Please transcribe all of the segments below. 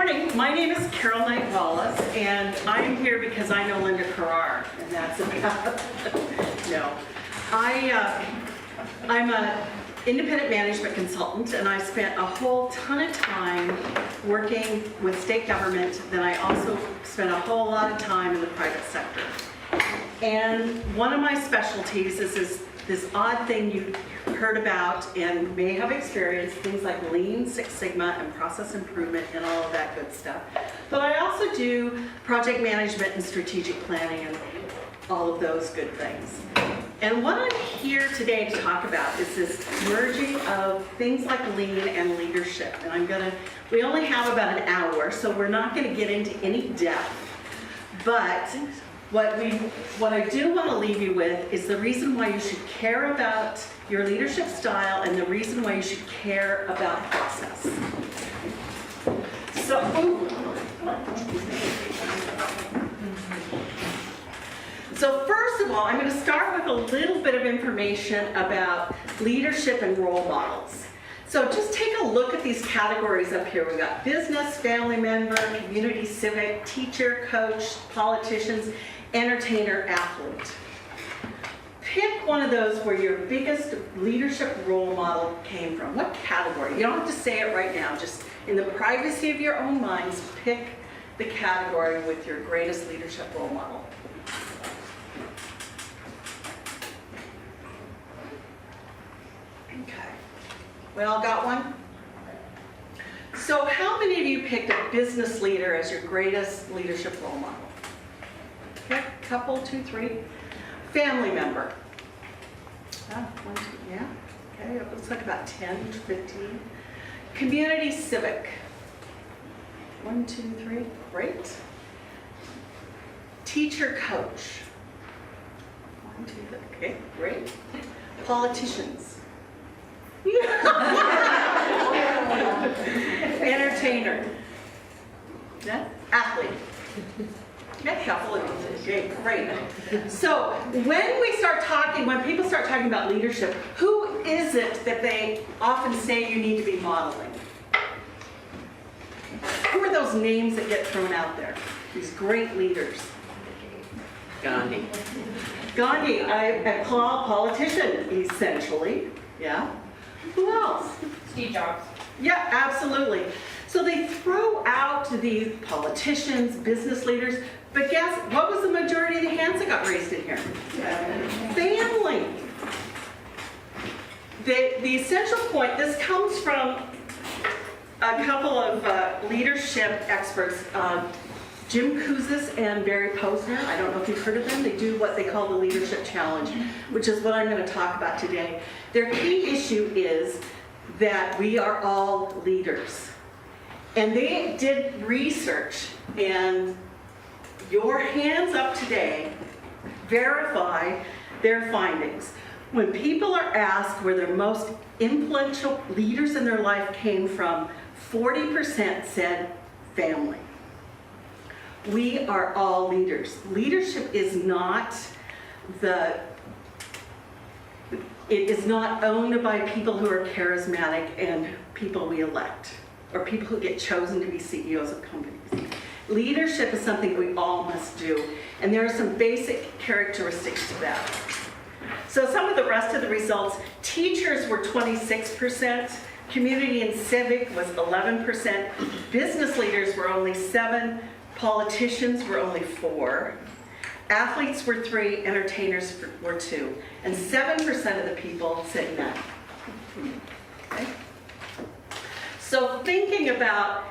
morning. My name is Carol Knight Wallace, and I'm here because I know Linda Carrar, and that's about. No, I'm a independent management consultant, and I spent a whole ton of time working with state government. Then I also spent a whole lot of time in the private sector. And one of my specialties is this odd thing you heard about and may have experienced, things like Lean, Six Sigma, and process improvement and all of that good stuff. But I also do project management and strategic planning and all of those good things. And what I'm here today to talk about is this merging of things like Lean and leadership. And we only have about an hour, so we're not going to get into any depth. But what I do want to leave you with is the reason why you should care about your leadership style and the reason why you should care about process. So first of all, I'm going to start with a little bit of information about leadership and role models. So just take a look at these categories up here. We've got business, family member, community, civic, teacher, coach, politicians, entertainer, athlete. Pick one of those where your biggest leadership role model came from. What category? You don't have to say it right now. Just in the privacy of your own minds, pick the category with your greatest leadership role model. Okay. We all got one? So how many of you picked a business leader as your greatest leadership role model? Okay, couple, 2, 3. Family member. 1, 2, yeah. Okay, it looks like about 10 to 15. Community civic. 1, 2, 3. Great. Teacher coach. 1, 2, 3. Okay, great. Politicians. Entertainer. Yeah. Athlete. Yeah, couple of these. Okay, great. So when people start talking about leadership, who is it that they often say you need to be modeling? Who are those names that get thrown out there? These great leaders. Gandhi. Gandhi, a politician, essentially. Yeah. Who else? Steve Jobs. Yeah, absolutely. So they throw out these politicians, business leaders, but guess what was the majority of the hands that got raised in here? Family. The essential point, this comes from a couple of leadership experts, Jim Kouzes and Barry Posner. I don't know if you've heard of them. They do what they call the Leadership Challenge, which is what I'm going to talk about today. Their key issue is that we are all leaders. And they did research, and your hands up today verify their findings. When people are asked where their most influential leaders in their life came from, 40% said family. We are all leaders. Leadership is not owned by people who are charismatic and people we elect, or people who get chosen to be CEOs of companies. Leadership is something we all must do, and there are some basic characteristics to that. So some of the rest of the results, teachers were 26%, community and civic was 11%, business leaders were only 7%, politicians were only 4%, athletes were 3%, entertainers were 2%, and 7% of the people said no. Okay? So thinking about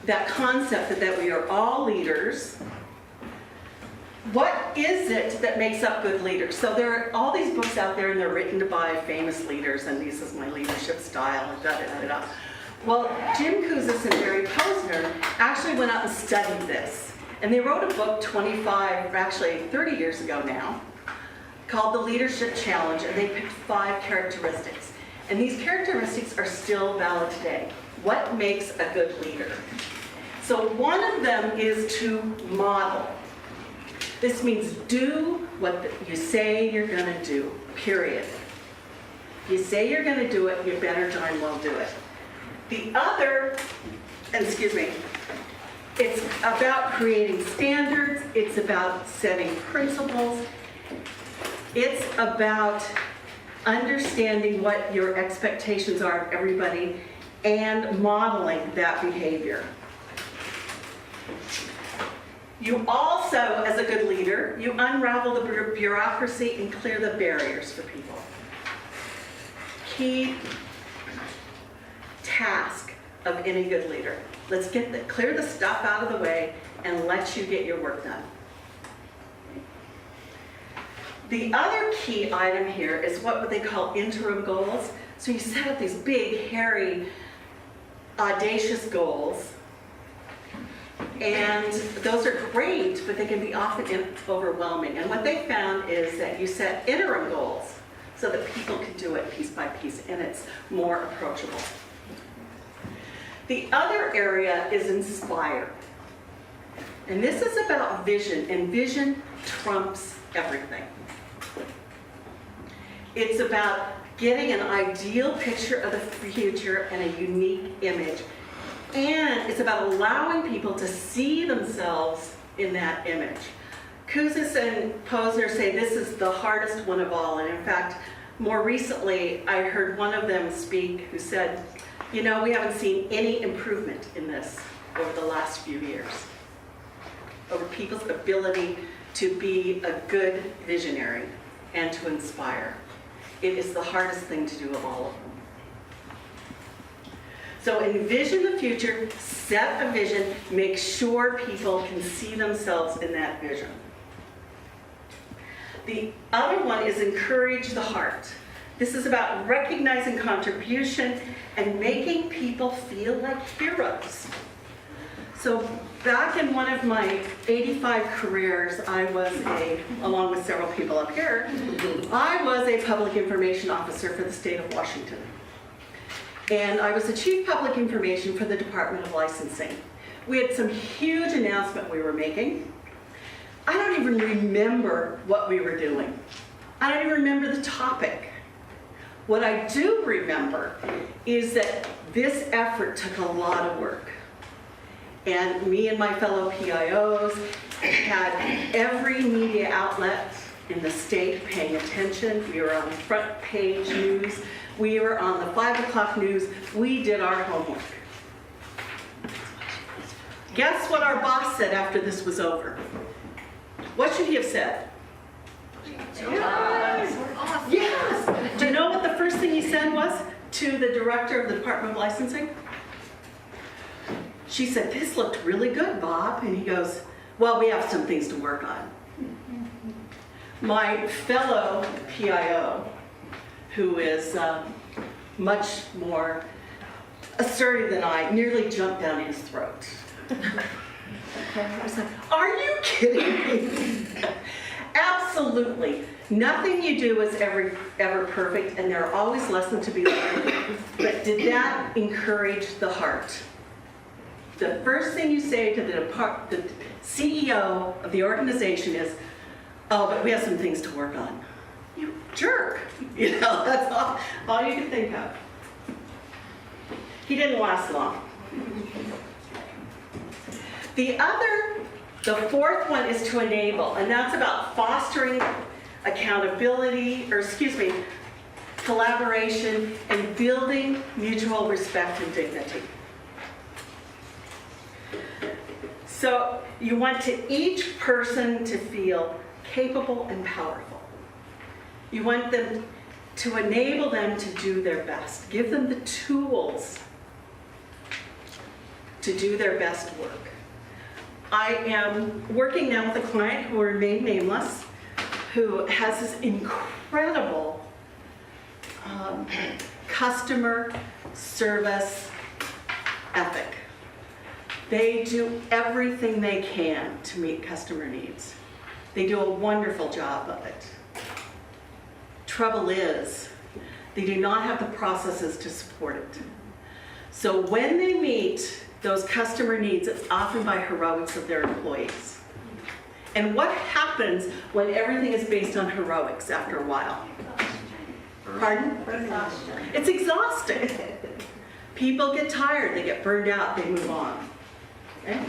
that concept that we are all leaders, what is it that makes up good leaders? So there are all these books out there, and they're written by famous leaders, and this is my leadership style, and da-da-da-da. Well, Jim Kouzes and Barry Posner actually went out and studied this. And they wrote a book 30 years ago now, called The Leadership Challenge, and they picked 5 characteristics. And these characteristics are still valid today. What makes a good leader? So one of them is to model. This means do what you say you're going to do, period. You say you're going to do it, you better darn well do it. The other, It's about creating standards. It's about setting principles. It's about understanding what your expectations are of everybody and modeling that behavior. You also, as a good leader, you unravel the bureaucracy and clear the barriers for people. Key task of any good leader. Let's clear the stuff out of the way and let you get your work done. The other key item here is what they call interim goals. So you set up these big, hairy, audacious goals. And those are great, but they can be often overwhelming. And what they found is that you set interim goals so that people can do it piece by piece, and it's more approachable. The other area is inspire. And this is about vision, and vision trumps everything. It's about getting an ideal picture of the future and a unique image. And it's about allowing people to see themselves in that image. Kouzes and Posner say this is the hardest one of all. And in fact, more recently, I heard one of them speak who said, you know, we haven't seen any improvement in this over the last few years, over people's ability to be a good visionary and to inspire. It is the hardest thing to do of all of them. So envision the future, set a vision, make sure people can see themselves in that vision. The other one is encourage the heart. This is about recognizing contribution and making people feel like heroes. So back in one of my 85 careers, I was along with several people up here, I was a public information officer for the state of Washington. And I was the chief public information for the Department of Licensing. We had some huge announcement we were making. I don't even remember what we were doing. I don't even remember the topic. What I do remember is that this effort took a lot of work. And me and my fellow PIOs had every media outlet in the state paying attention. We were on front page news. We were on the 5 o'clock news. We did our homework. Guess what our boss said after this was over? What should he have said? Yes. Yes. Do you know what the first thing he said was to the director of the Department of Licensing? She said, "This looked really good, Bob." And he goes, "Well, we have some things to work on." My fellow PIO, who is much more assertive than I, nearly jumped down his throat. I was like, "Are you kidding me?" Absolutely. Nothing you do is ever perfect, and there are always lessons to be learned. But did that encourage the heart? The first thing you say to the CEO of the organization is, "Oh, but we have some things to work on." You jerk. You know, that's all you can think of. He didn't last long. The fourth one is to enable, and that's about fostering accountability, collaboration, and building mutual respect and dignity. So you want each person to feel capable and powerful. You want them to enable them to do their best. Give them the tools to do their best work. I am working now with a client who will remain nameless, who has this incredible customer service ethic. They do everything they can to meet customer needs. They do a wonderful job of it. Trouble is, they do not have the processes to support it. So when they meet those customer needs, it's often by heroics of their employees. And what happens when everything is based on heroics after a while? Pardon? It's exhausting. People get tired, they get burned out, they move on. Okay?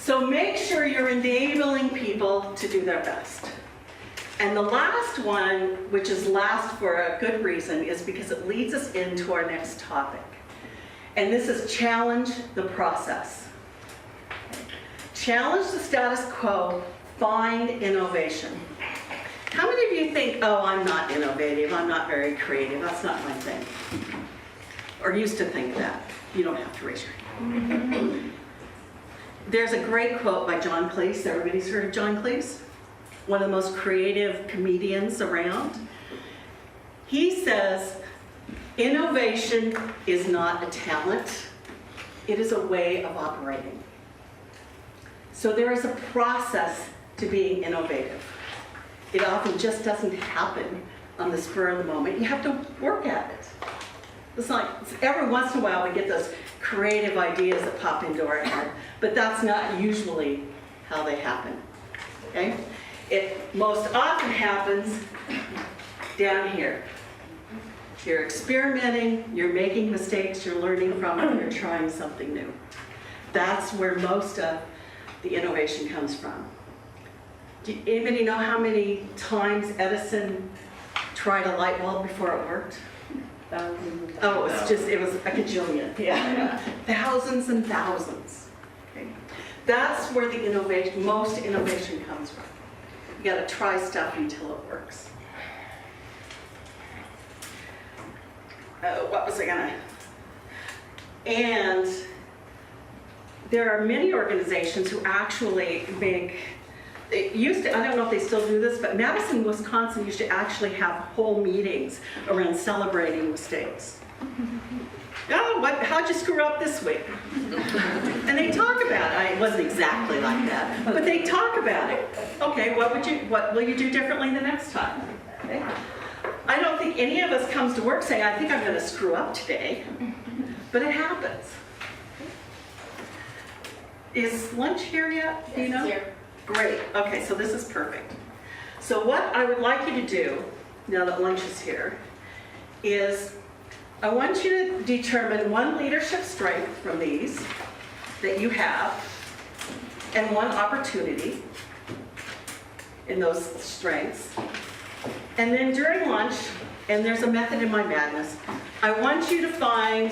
So make sure you're enabling people to do their best. And the last one, which is last for a good reason, is because it leads us into our next topic. And this is challenge the process. Challenge the status quo, find innovation. How many of you think, oh, I'm not innovative, I'm not very creative, that's not my thing? Or used to think that? You don't have to raise your hand. There's a great quote by John Cleese. Everybody's heard of John Cleese? One of the most creative comedians around. He says, innovation is not a talent, it is a way of operating. So there is a process to being innovative. It often just doesn't happen on the spur of the moment. You have to work at it. It's like every once in a while we get those creative ideas that pop into our head, but that's not usually how they happen. Okay? It most often happens down here. You're experimenting, you're making mistakes, you're learning from it, you're trying something new. That's where most of the innovation comes from. Do anybody know how many times Edison tried a light bulb before it worked? Oh, it was a gajillion, yeah. Thousands and thousands. Okay. That's where the most innovation comes from. You gotta try stuff until it works. What was I gonna? And there are many organizations who actually make, they used to, I don't know if they still do this, but Madison, Wisconsin used to actually have whole meetings around celebrating mistakes. Oh, how'd you screw up this week? And they talk about it. It wasn't exactly like that, but they talk about it. Okay, what will you do differently the next time? Okay. I don't think any of us comes to work saying, I think I'm going to screw up today, but it happens. Is lunch here yet? Do you know? Here. Great. Okay, so this is perfect. So what I would like you to do, now that lunch is here, is I want you to determine one leadership strength from these that you have and one opportunity in those strengths. And then during lunch, and there's a method in my madness, I want you to find,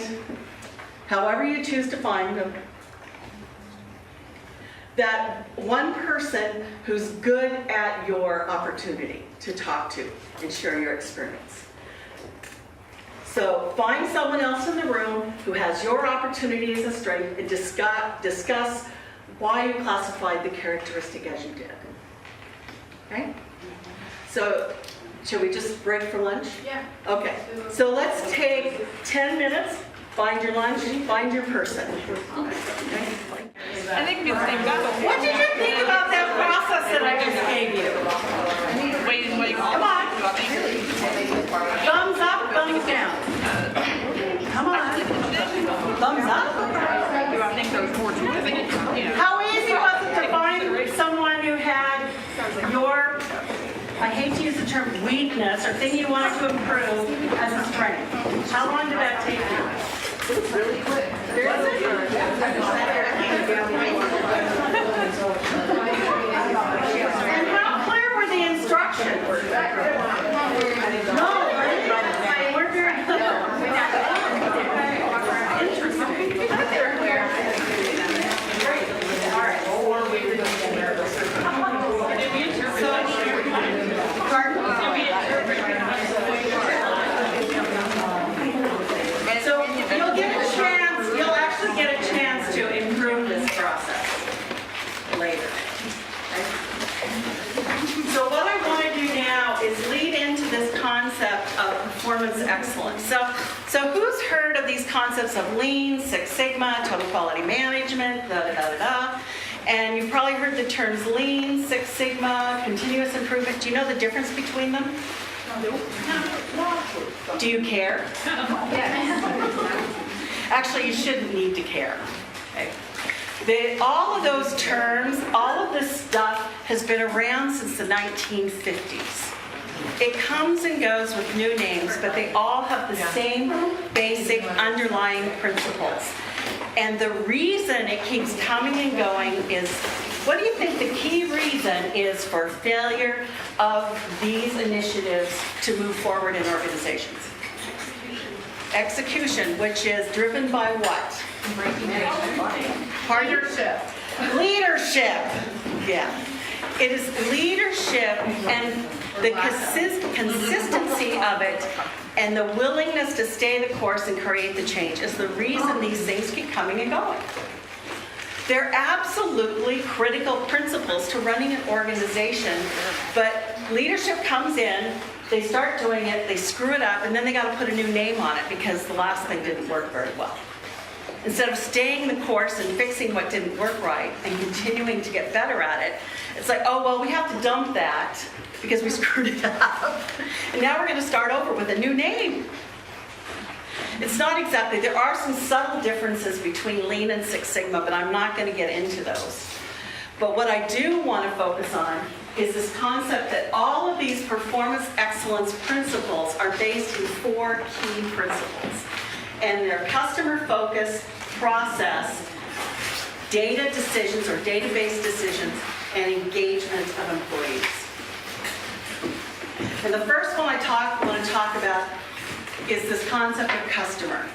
however you choose to find them, that one person who's good at your opportunity to talk to and share your experience. So find someone else in the room who has your opportunity as a strength and discuss why you classified the characteristic as you did. Okay? So, shall we just break for lunch? Yeah. Okay, so let's take 10 minutes, find your lunch, find your person. Okay? I think we same guy. What did you think about that process that I just gave you? Wait. Come on. Thumbs up, thumbs down. Come on. Thumbs up. I think those more too. How easy was it to find someone who had your, I hate to use the term weakness, or thing you wanted to improve as a strength? How long did that take you? It was really quick. Was it? And how clear were the instructions? No, they weren't very clear. Interesting. They're clear. Great. All right. So you'll get a chance, you'll actually get a chance to improve this process later. Okay? So what I want to do now is lead into this concept of performance excellence. So who's heard of these concepts of Lean, Six Sigma, Total Quality Management, And you've probably heard the terms Lean, Six Sigma, continuous improvement. Do you know the difference between them? Do you care? Actually, you shouldn't need to care. Okay. All of those terms, all of this stuff has been around since the 1950s. It comes and goes with new names, but they all have the same basic underlying principles. And the reason it keeps coming and going is, what do you think the key reason is for failure of these initiatives to move forward in organizations? Execution, which is driven by what? Pardon? Leadership. Leadership. Yeah. It is leadership and the consistency of it and the willingness to stay the course and create the change is the reason these things keep coming and going. They're absolutely critical principles to running an organization, but leadership comes in, they start doing it, they screw it up, and then they got to put a new name on it because the last thing didn't work very well. Instead of staying the course and fixing what didn't work right and continuing to get better at it, it's like, oh, well, we have to dump that because we screwed it up. And now we're going to start over with a new name. It's not exactly, there are some subtle differences between Lean and Six Sigma, but I'm not going to get into those. But what I do want to focus on is this concept that all of these performance excellence principles are based in 4 key principles. And they're customer-focused, process, data decisions or database decisions, and engagement of employees. And the first one I want to talk about is this concept of customer.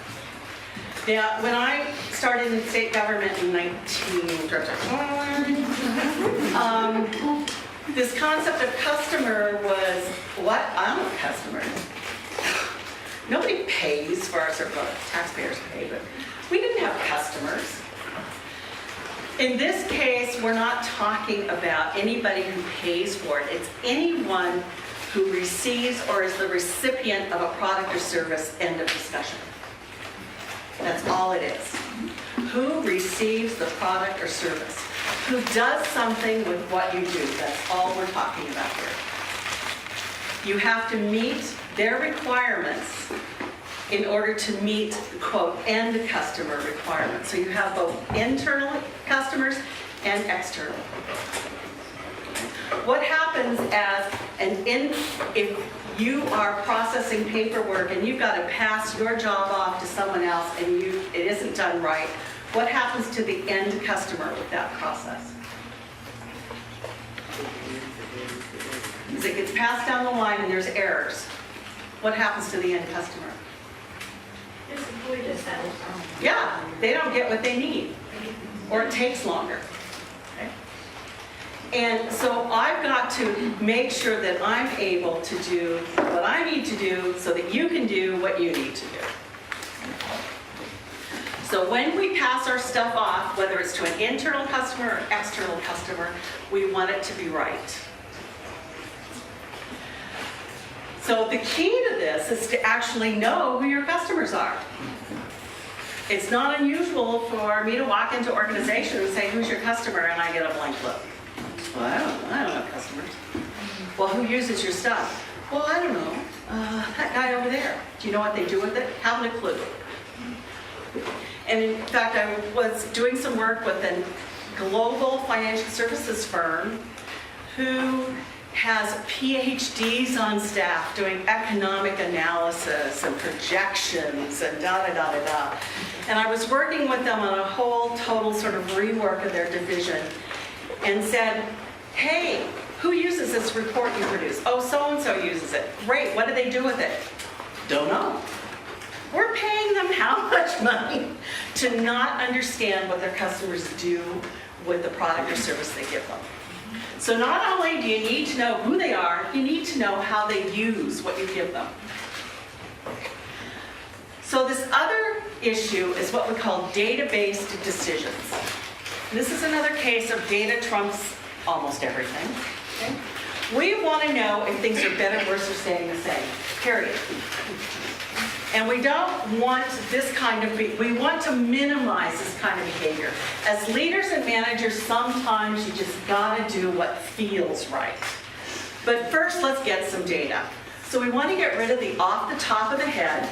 Now, when I started in state government in this concept of customer was, what? I'm a customer. Nobody pays for our service. Well, taxpayers pay, but we didn't have customers. In this case, we're not talking about anybody who pays for it. It's anyone who receives or is the recipient of a product or service, end of discussion. That's all it is. Who receives the product or service? Who does something with what you do? That's all we're talking about here. You have to meet their requirements in order to meet, quote, end customer requirements. So you have both internal customers and external. What happens if you are processing paperwork and you've got to pass your job off to someone else and it isn't done right, what happens to the end customer with that process? As it gets passed down the line and there's errors, what happens to the end customer? Yeah, they don't get what they need, or it takes longer. Okay? And so I've got to make sure that I'm able to do what I need to do so that you can do what you need to do. So when we pass our stuff off, whether it's to an internal customer or external customer, we want it to be right. So the key to this is to actually know who your customers are. It's not unusual for me to walk into organization and say, who's your customer? And I get a blank look. Well, I don't have customers. Well, who uses your stuff? Well, I don't know. That guy over there. Do you know what they do with it? Haven't a clue. And in fact, I was doing some work with a global financial services firm who has PhDs on staff doing economic analysis and projections and da-da-da-da-da. And I was working with them on a whole total sort of rework of their division and said, hey, who uses this report you produce? Oh, so-and-so uses it. Great, what do they do with it? Don't know. We're paying them how much money to not understand what their customers do with the product or service they give them. So not only do you need to know who they are, you need to know how they use what you give them. So this other issue is what we call data-based decisions. This is another case of data trumps almost everything. Okay? We want to know if things are better, worse, or staying the same, period. And we don't want this kind of, we want to minimize this kind of behavior. As leaders and managers, sometimes you just gotta do what feels right. But first, let's get some data. So we want to get rid of the off the top of the head,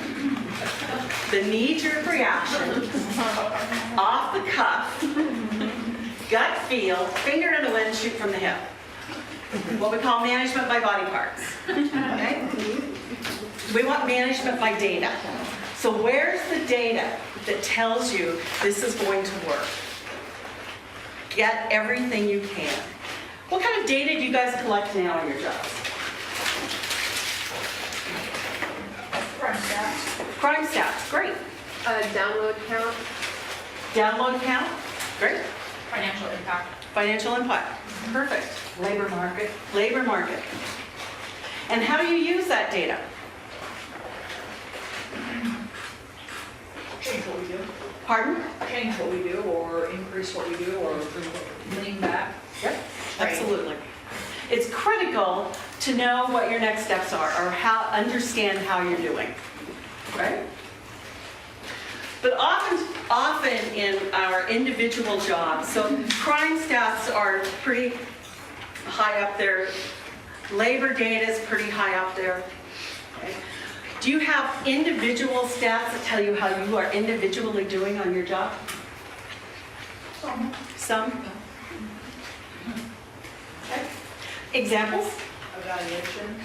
the knee-jerk reaction, off the cuff, gut feel, finger in the wind, shoot from the hip. What we call management by body parts. Okay? We want management by data. So where's the data that tells you this is going to work? Get everything you can. What kind of data do you guys collect now on your jobs? Crime stats, great. Download count. Download count, great. Financial impact. Financial impact, perfect. Labor market. Labor market. And how do you use that data? Change what we do. Pardon? Change what we do, or increase what we do, or lean back. Yep, absolutely. It's critical to know what your next steps are, or understand how you're doing, right? But often in our individual jobs, so crime stats are pretty high up there. Labor data is pretty high up there. Okay. Do you have individual stats that tell you how you are individually doing on your job? Some? Okay. Examples? Evaluation.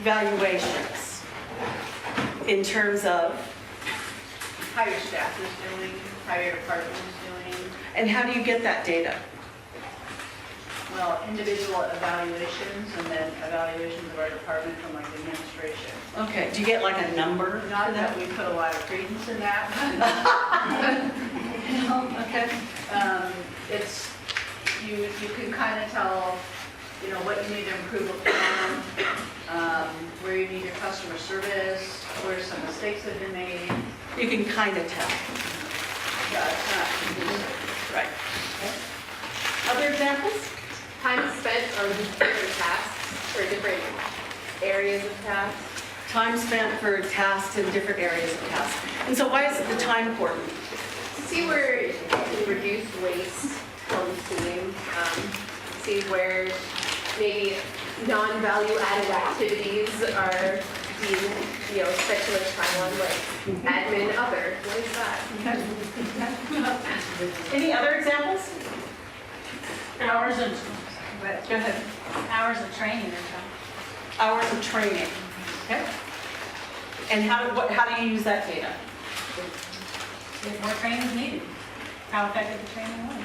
Valuations. In terms of, How your staff is doing, how your department is doing, and how do you get that data? well, individual evaluations and then evaluations of our department from like the administration. Okay, do you get like a number for Not that that? we put a lot of credence in that. Okay. It's, you can kind of tell, what you need to improve upon, where you need your customer service, where some mistakes have been made. You can kind of tell. Yeah, it's not conclusive. Right. Other examples? Time spent on different tasks or different areas of tasks. Time spent for tasks in different areas of tasks. And so why is the time important? To see where you can reduce waste on the team. See where maybe non-value added activities are being, spent too much time on, like admin other. What is that? Any other examples? Hours of, Go ahead. hours of training or something. Hours of training. Okay. And how do you use that data? If more training is needed, how effective the training was.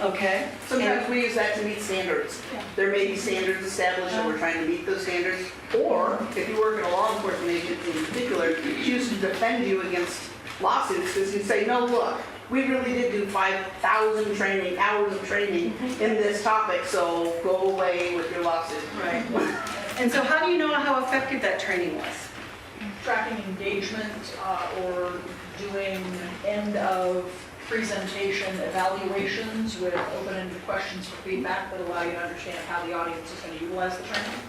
Okay. Sometimes we use that to meet standards. There may be standards established and we're trying to meet those standards. Or if you work in a law enforcement agency in particular, choose to defend you against lawsuits because you say, no, look, we really did do 5,000 training, hours of training in this topic, so go away with your lawsuit. Right. And so how do you know how effective that training was? Tracking engagement, or doing end of presentation evaluations with open-ended questions for feedback that allow you to understand how the audience is going to utilize the training.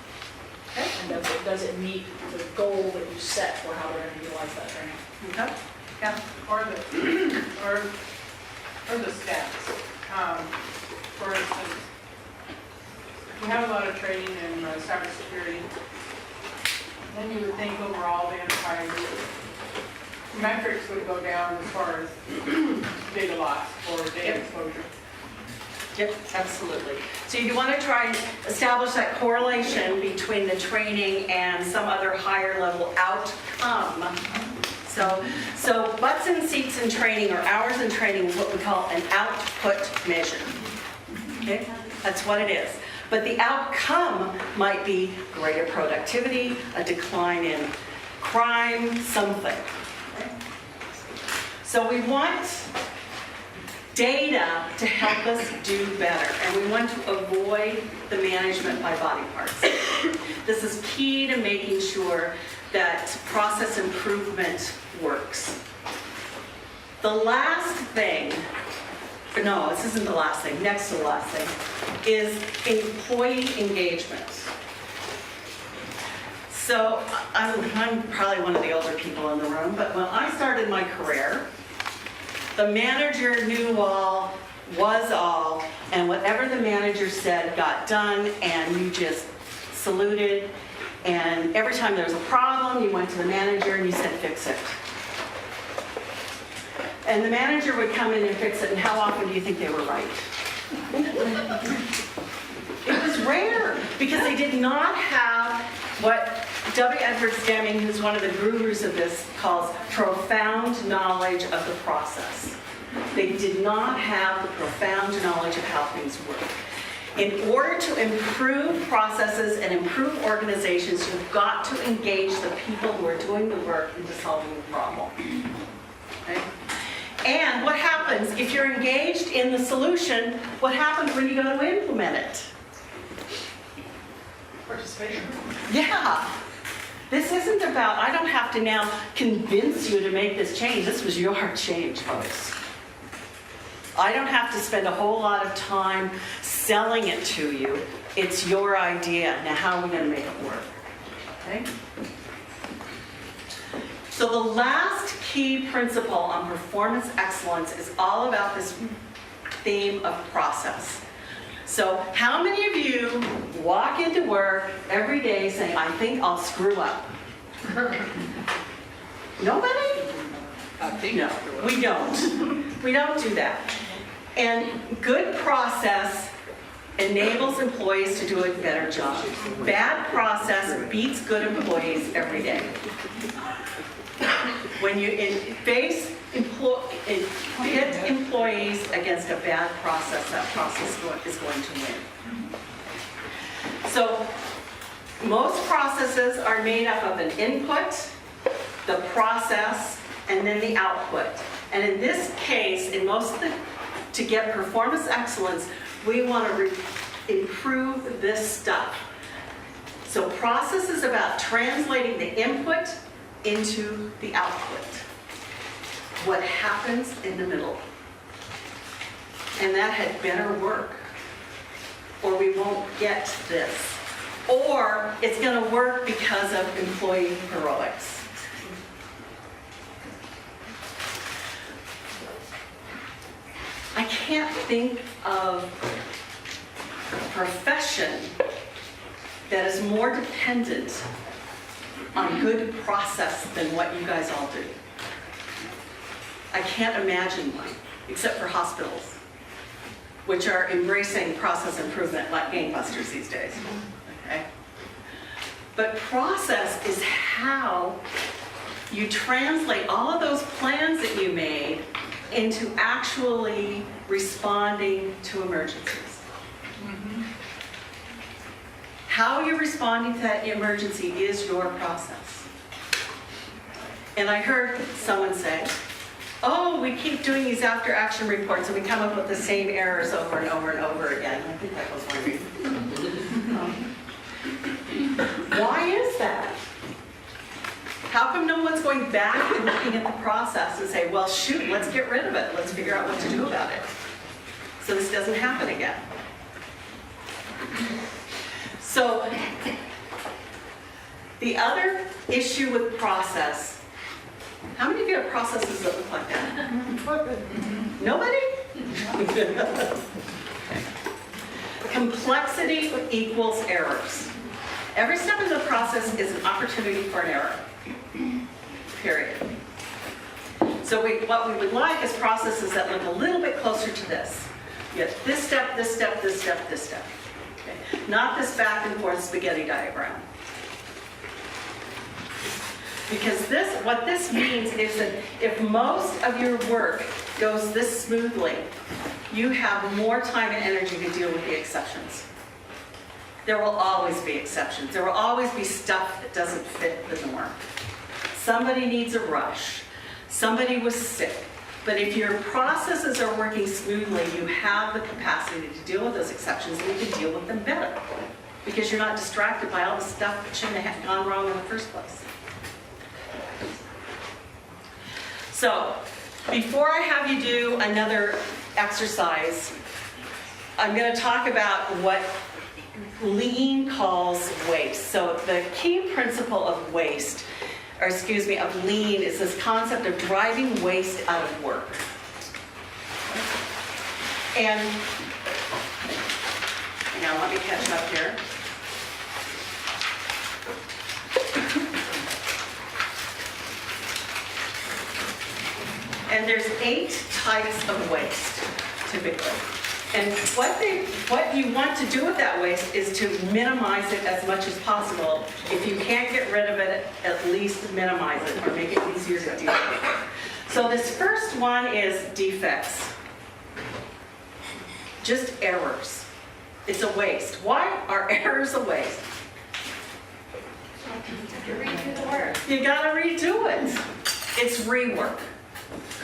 Okay. And does it meet the goal that you set for how they're going to utilize that training? Okay. Yeah. Or the stats. For instance, we have a lot of training in cybersecurity. Then you would think overall the enterprise metrics would go down as far as data loss or data exposure. Yep, absolutely. So you want to try and establish that correlation between the training and some other higher level outcome. So butts in seats in training or hours in training is what we call an output measure. Okay, that's what it is. But the outcome might be greater productivity, a decline in crime, something. So we want data to help us do better, and we want to avoid the management by body parts. This is key to making sure that process improvement works. The last thing, no, this isn't the last thing, next to the last thing, is employee engagement. So I'm probably one of the older people in the room, but when I started my career, the manager knew all, was all, and whatever the manager said got done, and you just saluted. And every time there was a problem, you went to the manager and you said, fix it. And the manager would come in and fix it, and how often do you think they were right? It was rare, because they did not have what W. Edwards Deming, who's one of the gurus of this, calls profound knowledge of the process. They did not have the profound knowledge of how things work. In order to improve processes and improve organizations, you've got to engage the people who are doing the work into solving the problem. Okay? And what happens if you're engaged in the solution? What happens when you go to implement it? Participation. Yeah. This isn't about, I don't have to now convince you to make this change. This was your change, folks. I don't have to spend a whole lot of time selling it to you. It's your idea. Now, how are we going to make it work? Okay? So the last key principle on performance excellence is all about this theme of process. So how many of you walk into work every day saying, I think I'll screw up? Nobody? No, we don't. We don't do that. And good process enables employees to do a better job. Bad process beats good employees every day. When you pit employees against a bad process, that process is going to win. So most processes are made up of an input, the process, and then the output. And in this case, to get performance excellence, we want to improve this stuff. So process is about translating the input into the output. What happens in the middle. And that had better work, or we won't get this. Or it's going to work because of employee heroics. I can't think of a profession that is more dependent on good process than what you guys all do. I can't imagine one, except for hospitals, which are embracing process improvement like gangbusters these days. Okay? But process is how you translate all of those plans that you made into actually responding to emergencies. How you're responding to that emergency is your process. And I heard someone say, oh, we keep doing these after action reports and we come up with the same errors over and over and over again. I think that was one reason. Why is that? How come no one's going back and looking at the process and say, well, shoot, let's get rid of it. Let's figure out what to do about it so this doesn't happen again. So the other issue with process, how many of you have processes that look like that? Nobody? Complexity equals errors. Every step in the process is an opportunity for an error. Period. So what we would like is processes that look a little bit closer to this. You have this step, this step, this step, this step. Okay? Not this back and forth spaghetti diagram. Because what this means is that if most of your work goes this smoothly, you have more time and energy to deal with the exceptions. There will always be exceptions. There will always be stuff that doesn't fit the norm. Somebody needs a rush. Somebody was sick. But if your processes are working smoothly, you have the capacity to deal with those exceptions and you can deal with them better. Because you're not distracted by all the stuff that shouldn't have gone wrong in the first place. So, before I have you do another exercise, I'm going to talk about what Lean calls waste. So the key principle of waste, or excuse me, of Lean is this concept of driving waste out of work. And now let me catch up here. And there's 8 types of waste, typically. And what you want to do with that waste is to minimize it as much as possible. If you can't get rid of it, at least minimize it or make it easier to deal with. So this first one is defects. Just errors. It's a waste. Why are errors a waste? You redo the work. You gotta redo it. It's rework.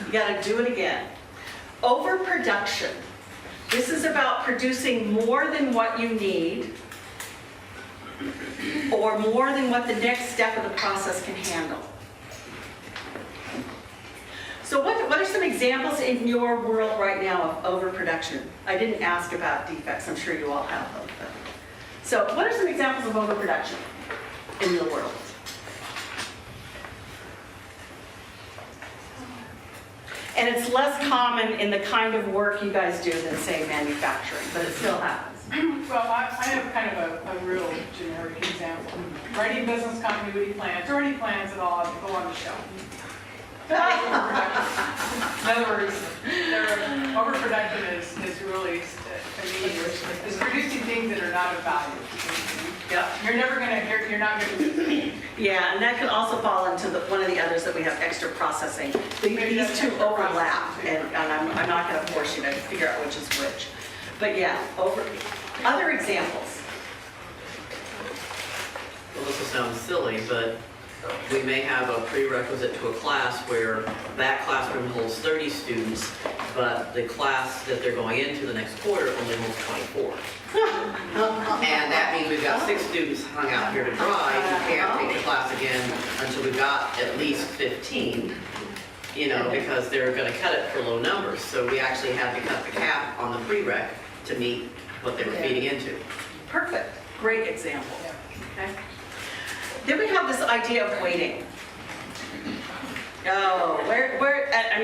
You gotta do it again. Overproduction. This is about producing more than what you need or more than what the next step of the process can handle. So what are some examples in your world right now of overproduction? I didn't ask about defects, I'm sure you all have them. So what are some examples of overproduction in your world? And it's less common in the kind of work you guys do than, say, manufacturing, but it still happens. Well, I have kind of a real generic example. Writing business continuity plans, or any plans at all, go on the shelf. Overproduction. In other words, overproduction is really, to me, is producing things that are not of value. Yep. You're not gonna, Yeah, and that could also fall into one of the others that we have, extra processing. These two overlap, and I'm not going to force you to figure out which is which. But yeah, other examples. Well, this will sound silly, but we may have a prerequisite to a class where that classroom holds 30 students, but the class that they're going into the next quarter only holds 24. And that means we've got 6 students hung out here to dry, who can't take the class again until we've got at least 15, because they're gonna cut it for low numbers. So we actually had to cut the cap on the prereq to meet what they were feeding into. Perfect. Great example. Okay. Then we have this idea of waiting. Oh,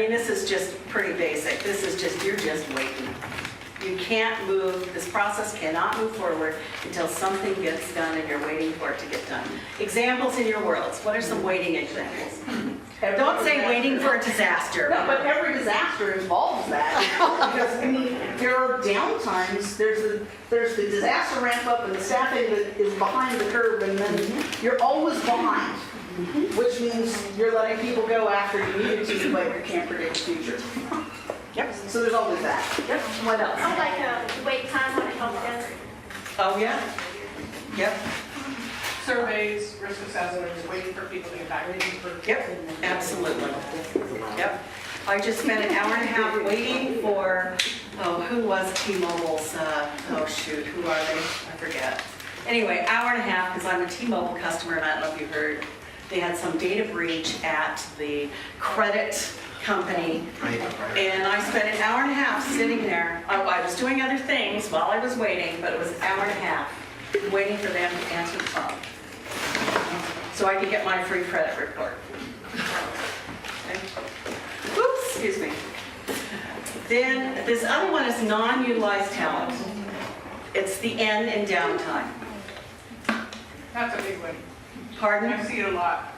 this is just pretty basic. This is just, you're just waiting. You can't move, this process cannot move forward until something gets done and you're waiting for it to get done. Examples in your worlds. What are some waiting examples? Don't say waiting for a disaster. No, but every disaster involves that. Because, there are downtimes, there's the disaster ramp up and the staffing that is behind the curve, and then you're always behind. Which means you're letting people go after you needed to, but you can't predict the future. Yep. So there's always that. Yep. What else? I like wait time on a health desk. Oh, yeah? Yep. surveys, risk assessments, waiting for people to get back, waiting for. Yep, absolutely. Yep. I just spent an hour and a half waiting for, who was T-Mobile's, who are they? I forget. Anyway, hour and a half, because I'm a T-Mobile customer, and I don't know if you heard, they had some data breach at the credit company. And I spent an hour and a half sitting there. I was doing other things while I was waiting, but it was an hour and a half waiting for them to answer the phone, so I could get my free credit report. Okay. Oops, excuse me. Then this other one is non-utilized talent. It's the N in downtime. That's a big one. Pardon? I see it a lot.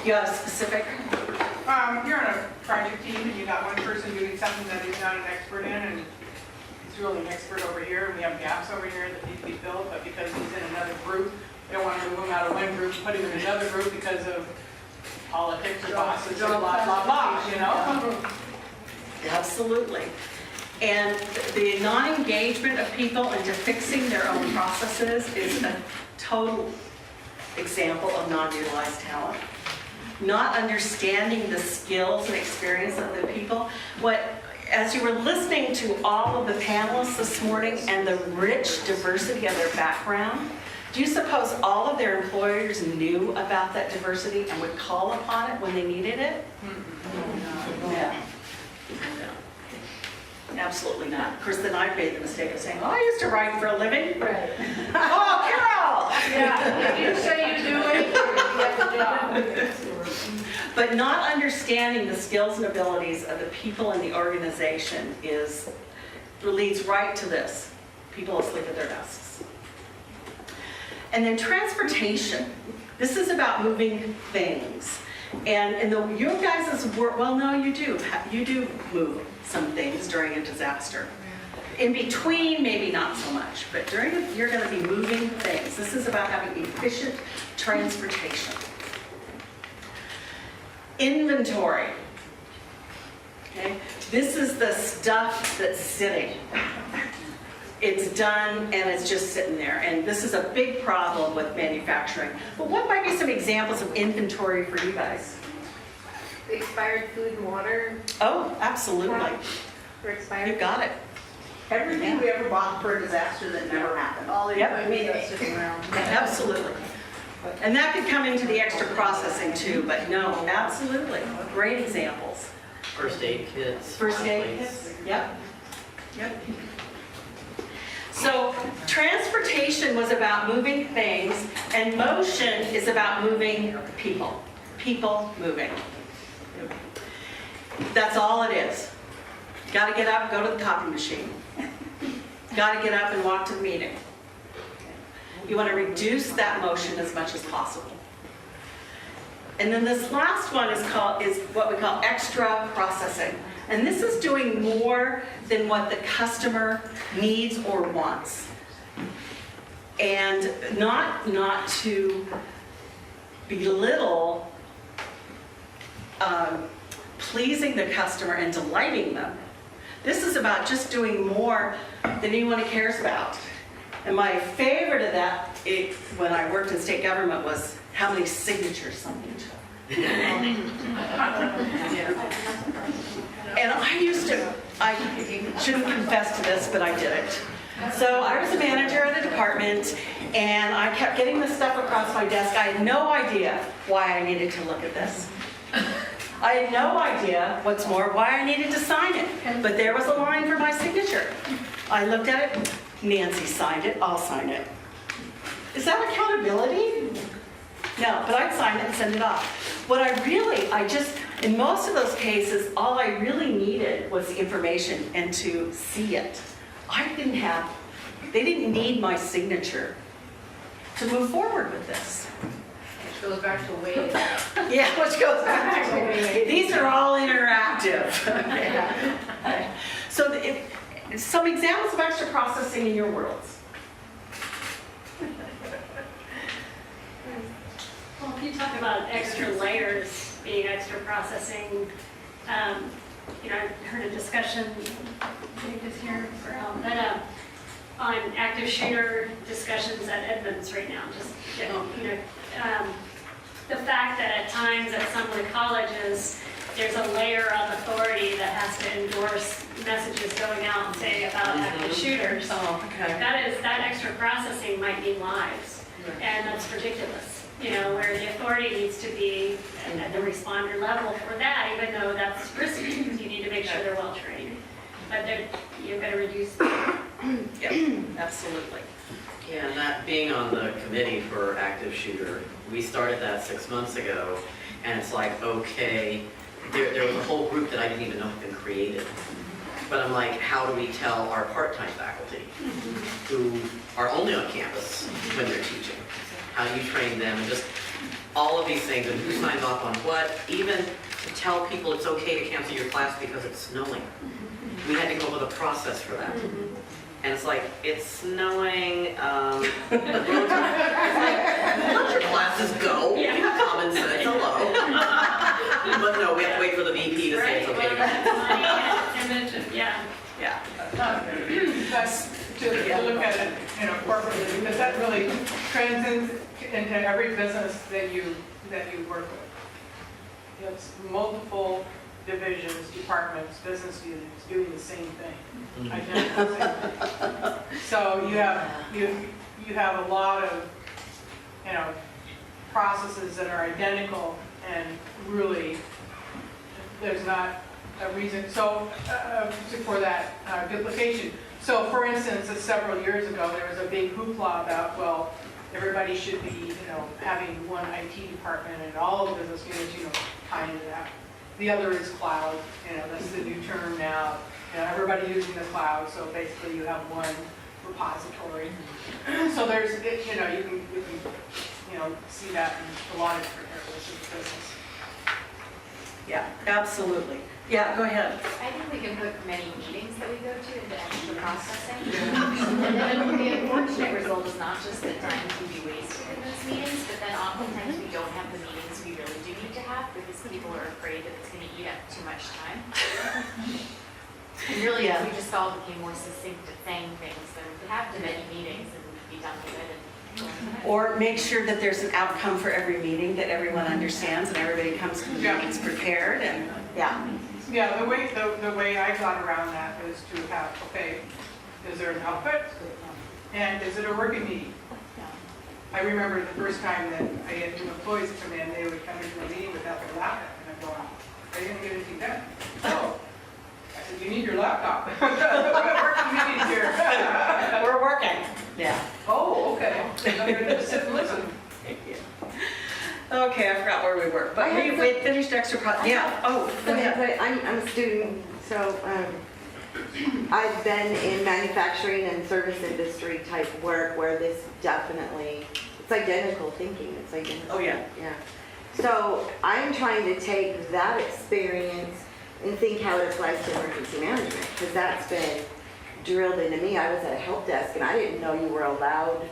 You have a specific? You're on a project team and you got one person doing something that he's not an expert in, and he's really an expert over here, and we have gaps over here that need to be filled, but because he's in another group, they don't want to move him out of one group, put him in another group because of politics or bosses or blah, blah, blah, you know? Absolutely. And the non-engagement of people into fixing their own processes is a total example of non-utilized talent. Not understanding the skills and experience of the people. As you were listening to all of the panelists this morning and the rich diversity of their background, do you suppose all of their employers knew about that diversity and would call upon it when they needed it? Yeah. Absolutely not. Of course, then I made the mistake of saying, I used to write for a living. Right. Oh, Carol! Yeah, you say you do it, you get the job. But not understanding the skills and abilities of the people in the organization leads right to this. People asleep at their desks. And then transportation. This is about moving things. And in your guys' work, well, no, you do. You do move some things during a disaster. In between, maybe not so much, but during it, you're gonna be moving things. This is about having efficient transportation. Inventory. Okay, this is the stuff that's sitting. It's done and it's just sitting there. And this is a big problem with manufacturing. But what might be some examples of inventory for you guys? Expired food and water Oh, absolutely. or You expired. got it. Everything we ever bought for a disaster that never happened. All the Yep. equipment that's sitting around. Absolutely. And that could come into the extra processing too, but no, absolutely. Great examples. First aid kits. First aid plates. kits, yep. Yep. So transportation was about moving things, and motion is about moving people. People moving. That's all it is. Got to get up, go to the copy machine. Got to get up and walk to the meeting. You want to reduce that motion as much as possible. And then this last one is what we call extra processing. And this is doing more than what the customer needs or wants. And not to belittle pleasing the customer and delighting them. This is about just doing more than anyone cares about. And my favorite of that, when I worked in state government, was how many signatures something took. And I shouldn't confess to this, but I did it. So I was a manager at a department, and I kept getting this stuff across my desk. I had no idea why I needed to look at this. I had no idea, what's more, why I needed to sign it. But there was a line for my signature. I looked at it, Nancy signed it, I'll sign it. Is that accountability? No, but I'd sign it and send it off. In most of those cases, all I really needed was the information and to see it. They didn't need my signature to move forward with this. Which goes back to Wade. Yeah, which goes back to, these are all interactive. Okay. So some examples of extra processing in your worlds. Well, if you talk about extra layers being extra processing, I heard a discussion, maybe this year, on active shooter discussions at Edmonds right now. The fact that at times at some of the colleges, there's a layer of authority that has to endorse messages going out, say, about active shooters. Oh, okay. That extra processing might mean lives, and that's ridiculous. Where the authority needs to be at the responder level for that, even though that's risky, because you need to make sure they're well trained. But you've got to reduce. Yeah, absolutely. Yeah, and that being on the committee for active shooter, we started that 6 months ago, and it's like, okay, there was a whole group that I didn't even know had been created. But I'm like, how do we tell our part-time faculty who are only on campus when they're teaching? How do you train them, and just all of these things, and who signs off on what, even to tell people it's okay to cancel your class because it's snowing. We had to go with a process for that. And it's like, it's snowing, let your classes go, you have common sense, hello. But no, we have to wait for the VP to say it's okay to go. Yeah. That's to look at it, corporately, because that really transcends into every business that you work with. It's multiple divisions, departments, business units doing the same thing. Identical thing. So you have a lot of, processes that are identical, and really there's not a reason for that duplication. So for instance, several years ago, there was a big hoopla about, well, everybody should be, having one IT department, and all of the business units, tie into that. The other is cloud, that's the new term now. Everybody using the cloud, so basically you have one repository. So there's, you can see that in a lot of different areas of the business. Yeah, absolutely. Yeah, go ahead. I think we can put many meetings that we go to into extra processing. And then the unfortunate result is not just that time can be wasted in those meetings, but then oftentimes we don't have the meetings we really do need to have because people are afraid that it's going to eat up too much time. And really, if we just all became more succinct at saying things, then we could have the many meetings and be done with it. Or make sure that there's an outcome for every meeting that everyone understands and everybody comes to the meetings prepared and, yeah. Yeah, the way I got around that is to have, okay, is there an output? And is it a working meeting? I remember the first time that I had new employees come in, they would come into a meeting without their laptop, and I'm going, are you gonna get anything done? No. I said, you need your laptop. We have working meetings here. We're working. Yeah. Oh, okay. I'm gonna sit and listen. Okay, I forgot where we were, but we finished extra, yeah, oh, go Some ahead. input. I'm a student, so I've been in manufacturing and service industry type work where this definitely, it's identical thinking, it's identical. Oh, yeah. Yeah. So I'm trying to take that experience and think how it applies to emergency management, because that's been drilled into me. I was at a help desk and I didn't know you were allowed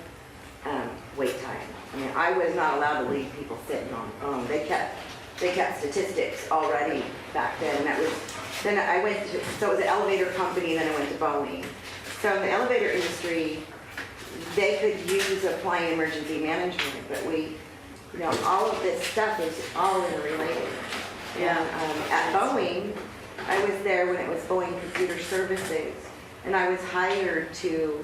wait time. I mean, I was not allowed to leave people sitting on the phone. They kept statistics already back then. Then I went to, so it was an elevator company, and then I went to Boeing. So in the elevator industry, they could use applying emergency management, but all of this stuff is all interrelated. Yeah. And at Boeing, I was there when it was Boeing Computer Services, and I was hired to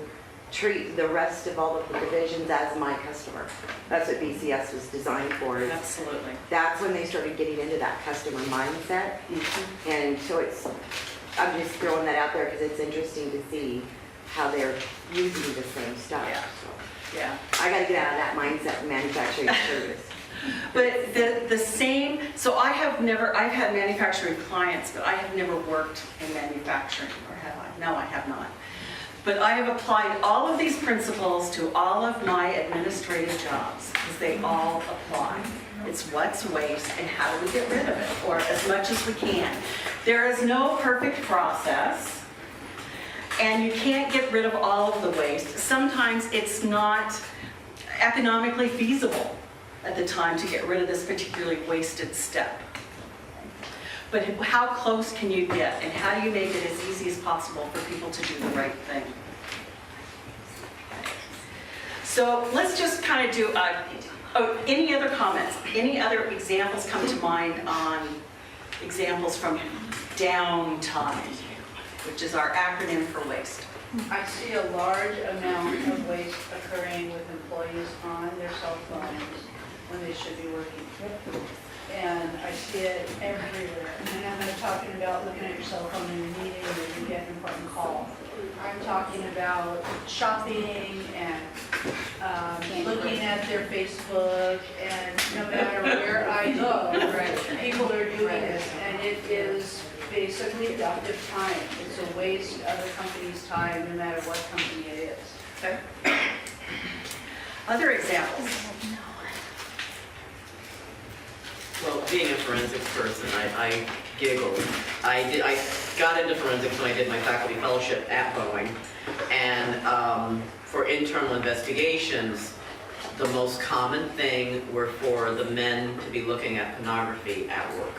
treat the rest of all of the divisions as my customer. That's what BCS was designed for. Absolutely. That's when they started getting into that customer mindset. And so I'm just throwing that out there because it's interesting to see how they're using the same stuff. Yeah. So Yeah. I got to get out of that mindset in manufacturing service. But the same, so I've had manufacturing clients, but I have never worked in manufacturing, or have I? No, I have not. But I have applied all of these principles to all of my administrative jobs, because they all apply. It's what's waste and how do we get rid of it, or as much as we can. There is no perfect process, and you can't get rid of all of the waste. Sometimes it's not economically feasible at the time to get rid of this particularly wasted step. But how close can you get, and how do you make it as easy as possible for people to do the right thing? So let's just kind of do, any other comments? Any other examples come to mind on examples from downtime, which is our acronym for waste? I see a large amount of waste occurring with employees on their cell phones when they should be working. And I see it everywhere. And I'm not talking about looking at your cell phone in a meeting or you get an important call. I'm talking about shopping and looking at their Facebook, and no matter where I go, people are doing this, and it is basically productive time. It's a waste of the company's time, no matter what company it is. Okay. Other examples? Well, being a forensics person, I giggled. I got into forensics when I did my faculty fellowship at Boeing, and for internal investigations, the most common thing were for the men to be looking at pornography at work.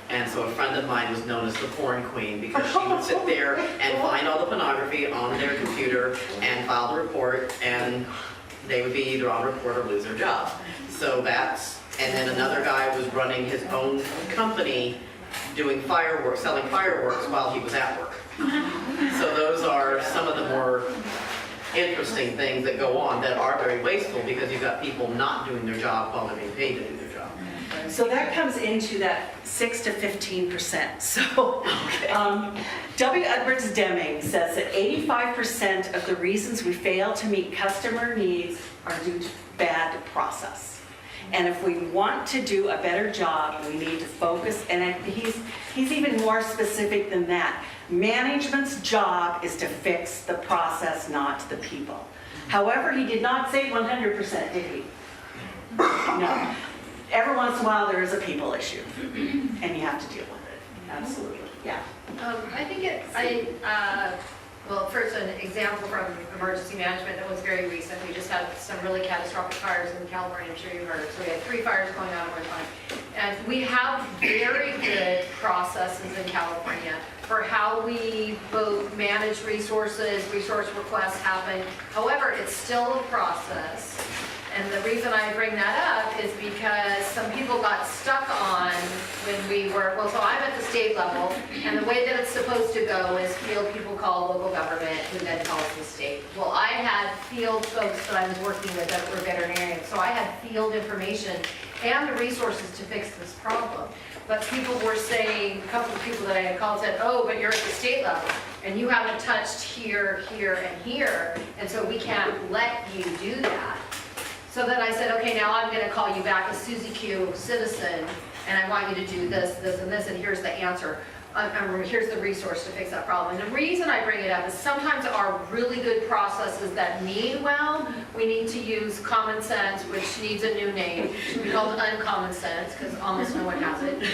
And so a friend of mine was known as the porn queen because she would sit there and find all the pornography on their computer and file the report, and they would be either on report or lose their job. So that's, and then another guy was running his own company doing fireworks, selling fireworks while he was at work. So those are some of the more interesting things that go on that are very wasteful because you've got people not doing their job while they're being paid to do their job. So that comes into that 6 to 15%. So W. Edwards Deming says that 85% of the reasons we fail to meet customer needs are due to bad process. And if we want to do a better job, we need to focus, and he's even more specific than that. Management's job is to fix the process, not the people. However, he did not say 100%, did he? No. Every once in a while, there is a people issue, and you have to deal with it. Absolutely, yeah. I think well, first an example from emergency management that was very recent. We just had some really catastrophic fires in California, I'm sure you heard. So we had 3 fires going on at one time. And we have very good processes in California for how we both manage resources, resource requests happen. However, it's still a process. And the reason I bring that up is because some people got stuck on when we were, well, so I'm at the state level, and the way that it's supposed to go is field people call local government, who then calls the state. Well, I had field folks that I was working with that were veterinarians, so I had field information and the resources to fix this problem. But people were saying, a couple of people that I had called said, oh, but you're at the state level, and you haven't touched here, here, and here, and so we can't let you do that. So then I said, okay, now I'm gonna call you back as Susie Q, citizen, and I want you to do this, this, and this, and here's the answer. Here's the resource to fix that problem. And the reason I bring it up is sometimes our really good processes that mean well, we need to use common sense, which needs a new name. It should be called uncommon sense, because almost no one has it.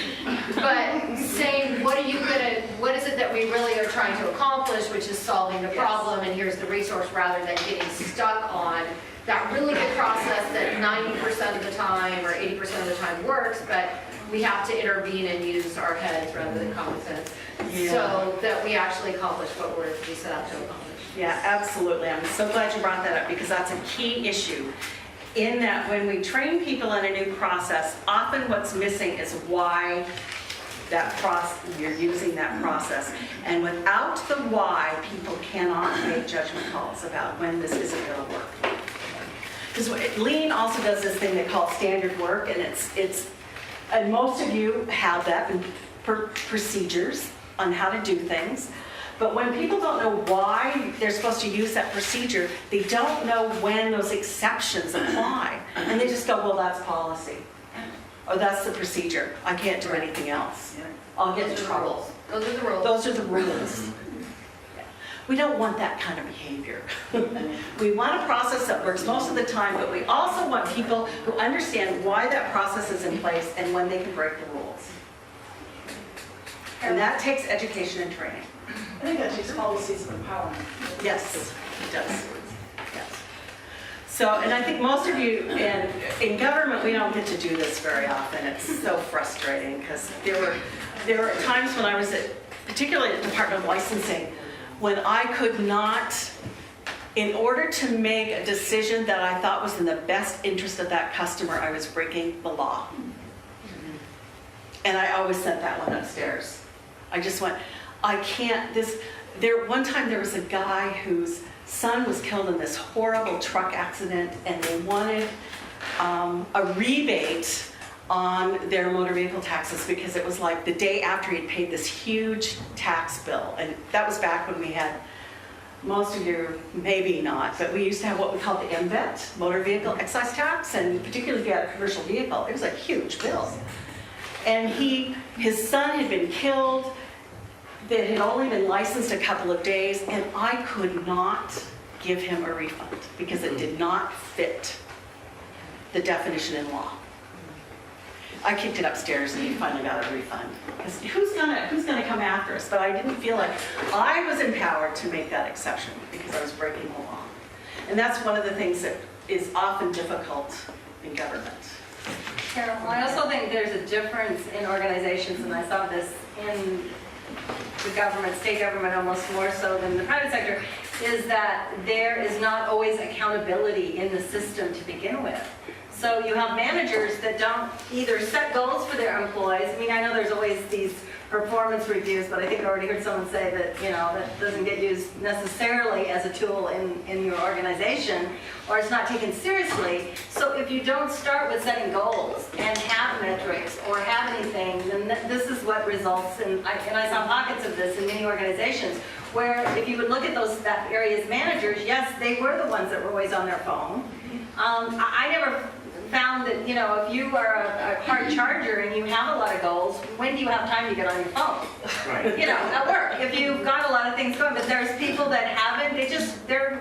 But saying, what is it that we really are trying to accomplish, which is solving the problem, and here's the resource, rather than getting stuck on that really good process that 90% of the time or 80% of the time works, but we have to intervene and use our heads rather than common sense, so that we actually accomplish what we set out to accomplish. Yeah, absolutely. I'm so glad you brought that up, because that's a key issue. In that when we train people in a new process, often what's missing is why you're using that process. And without the why, people cannot make judgment calls about when this isn't going to work. Because Lean also does this thing they call standard work, and and most of you have that in procedures on how to do things. But when people don't know why they're supposed to use that procedure, they don't know when those exceptions apply. And they just go, well, that's policy. Or that's the procedure. I can't do anything else. I'll get in trouble. Those are the rules. Those are the rules. We don't want that kind of behavior. We want a process that works most of the time, but we also want people who understand why that process is in place and when they can break the rules. And that takes education and training. I think that takes policies of empowerment. Yes, it does. Yes. So, and I think most of you in government, we don't get to do this very often. It's so frustrating, because there were times when I was particularly at the Department of Licensing, when I could not, in order to make a decision that I thought was in the best interest of that customer, I was breaking the law. And I always sent that one upstairs. I just went, I can't, one time there was a guy whose son was killed in this horrible truck accident, and they wanted a rebate on their motor vehicle taxes, because it was like the day after he'd paid this huge tax bill. And that was back when we had, most of you maybe not, but we used to have what we called the MVET, motor vehicle excise tax, and particularly if you had a commercial vehicle, it was a huge bill. And his son had been killed, that had only been licensed a couple of days, and I could not give him a refund because it did not fit the definition in law. I kicked it upstairs and he finally got a refund. Because who's gonna come after us? But I didn't feel like I was empowered to make that exception because I was breaking the law. And that's one of the things that is often difficult in government. Carol, I also think there's a difference in organizations, and I saw this in the government, state government almost more so than the private sector, is that there is not always accountability in the system to begin with. So you have managers that don't either set goals for their employees. I mean, I know there's always these performance reviews, but I think I already heard someone say that, that doesn't get used necessarily as a tool in your organization, or it's not taken seriously. So if you don't start with setting goals and have metrics or have anything, then this is what results in, and I saw pockets of this in many organizations, where if you would look at that area's managers, yes, they were the ones that were always on their phone. I never found that, if you are a hard charger and you have a lot of goals, when do you have time to get on your phone? Right. At work. If you've got a lot of things going, but there's people that haven't,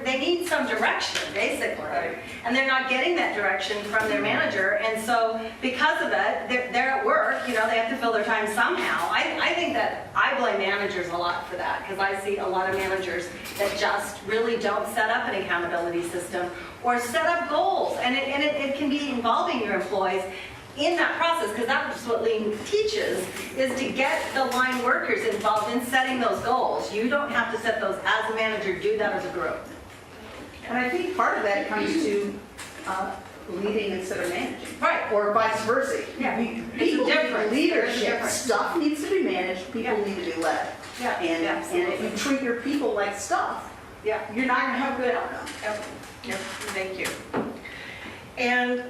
they need some direction, basically. Right. And they're not getting that direction from their manager. And so because of that, they're at work, they have to fill their time somehow. I think think that I blame managers a lot for that, because I see a lot of managers that just really don't set up an accountability system or set up goals. And it can be involving your employees in that process, because that's what Lean teaches, is to get the line workers involved in setting those goals. You don't have to set those as a manager, do that as a group. And I think part of that comes to leading instead of managing. Right. Or vice versa. Yeah. People need difference. There's a leadership, difference. stuff needs to be managed, people Yeah. need to be led. Yeah, And absolutely. if you treat your people like stuff, Yeah. you're not gonna have a good outcome. Yep, thank you. And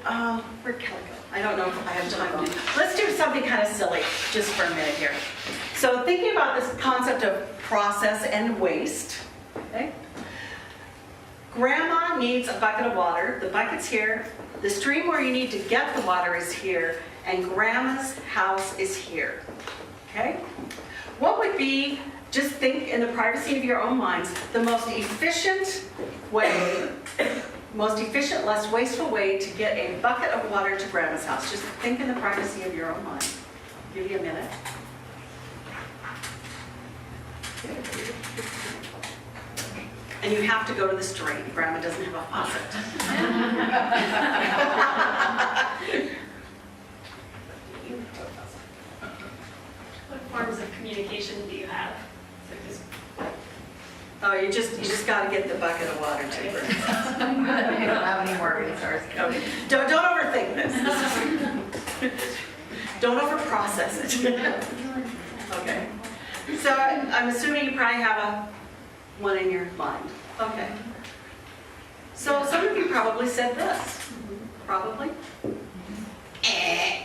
where'd Kelly go? I don't know if I have time to. Let's do something kind of silly, just for a minute here. So thinking about this concept of process and waste, okay? Grandma needs a bucket of water. The bucket's here. The stream where you need to get the water is here. And Grandma's house is here, okay? What would be, just think in the privacy of your own minds, the most efficient way, most efficient, less wasteful way to get a bucket of water to Grandma's house? Just think in the privacy of your own mind. Give you a minute. And you have to go to the stream. Grandma doesn't have a faucet. What forms of communication do you have? So just Oh, you just got to get the bucket of water to Grandma's house. We don't have any more resources. Okay. Don't overthink this. Don't overprocess it. Okay. So I'm assuming you probably have one in your mind. Okay. So some of you probably said this. Probably. Eh.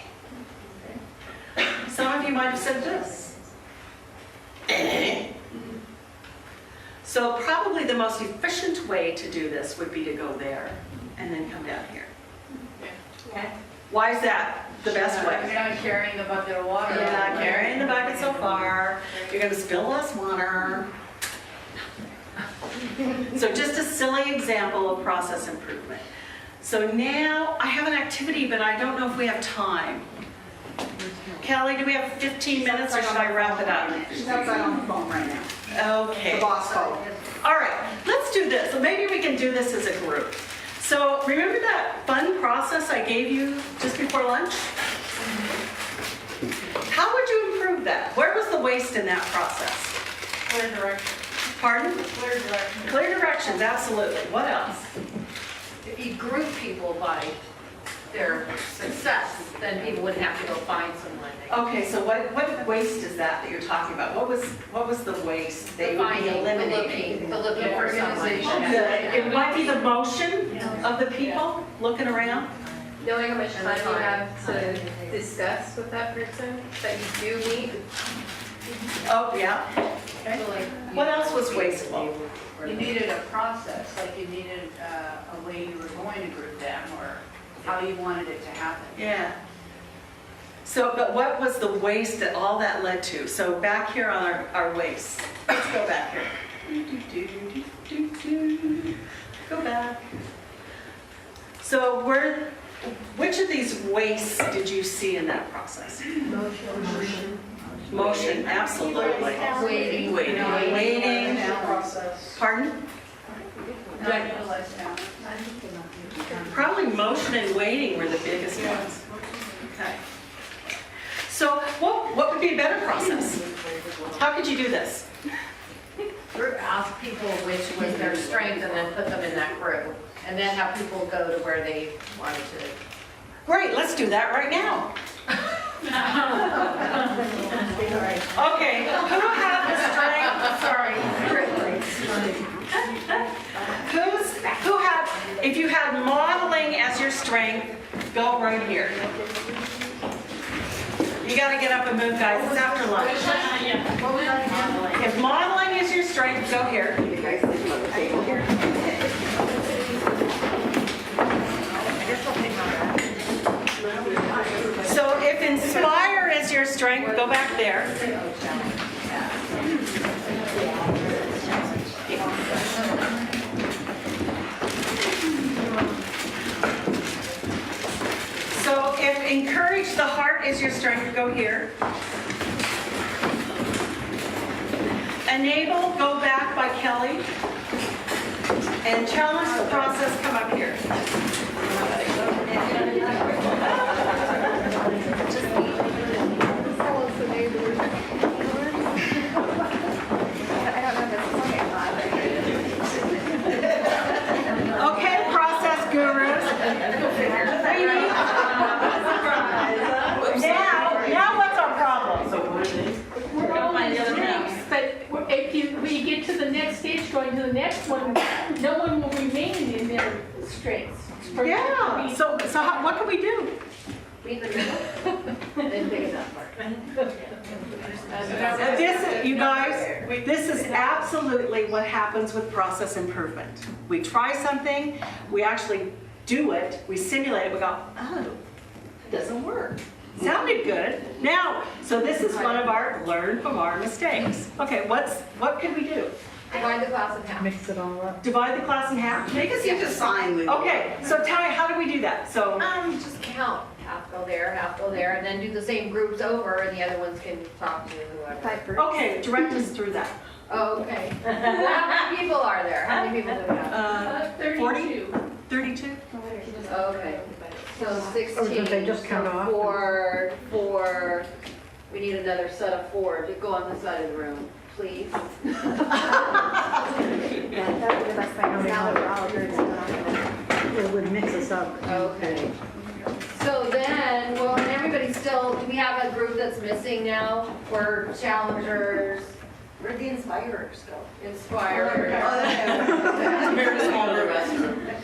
Some of you might have said this. Eh. So probably the most efficient way to do this would be to go there and then come down here. Okay. Why is that the best You're way? not carrying the bucket of water. You're not carrying the bucket so far. You're going to spill less water. So just a silly example of process improvement. So now I have an activity, but I don't know if we have time. Kelly, do we have 15 minutes or should I wrap it up? She's outside on the phone right now. Okay. The boss called. All right, let's do this. So maybe we can do this as a group. So remember that fun process I gave you just before lunch? How would you improve that? Where was the waste in that process? Clear direction. Pardon? Clear direction. Clear directions, absolutely. What else? If you group people by their success, then people wouldn't have to go find someone. Okay, so what waste is that you're talking about? What was the waste they would be Finding, eliminating? the looking for someone. It might be the motion of the people looking around. Knowing how much time you have to discuss with that person that you do meet. Oh, yeah. So like, What else was wasteful? you needed a process, like you needed a way you were going to group them or how you wanted it to happen. Yeah. So, but what was the waste that all that led to? So back here on our waste. Let's go back here. Go back. So which of these wastes did you see in that process? Motion, absolutely. Waiting. Waiting. Process. Pardon? Not utilize talent. Probably motion and waiting were the biggest ones. Okay. So what would be a better process? How could you do this? Ask people which was their strength and then put them in that group. And then have people go to where they wanted to. Great, let's do that right now. Okay, who had the strength? Sorry. Who had, if you had modeling as your strength, go right here. You gotta get up and move, guys, it's after lunch. If modeling is your strength, go here. So if inspire is your strength, go back there. So if encourage the heart is your strength, go here. Enable, go back by Kelly. And challenge the process, come up here. Okay, process gurus. Now what's our problem? We're all in strengths, but if we get to the next stage, going to the next one, no one will remain in their strengths. Yeah, so what can we do? Meet the middle. Then pick it up. This, you guys, this is absolutely what happens with process improvement. We try something, we actually do it, we simulate it, we go, oh, it doesn't work. Sounded good. Now, so this is one of our learn from our mistakes. Okay, what can we do? Divide the class in half. Divide the class in half? Make us use a sign with. Okay, so tell me, how do we do that? So, Just count, half go there, and then do the same groups over, and the other ones can talk to whoever. okay, direct us through that. Oh, okay. How many people are there? How many people do we have? 40? 32? Okay. So 16, just count off? four, we need another set of 4 to go on the side of the room, please. It would mix us up. Okay. So then, well, and everybody's still, do we have a group that's missing now for challengers, Where'd the inspirers go? inspirers? Very small group.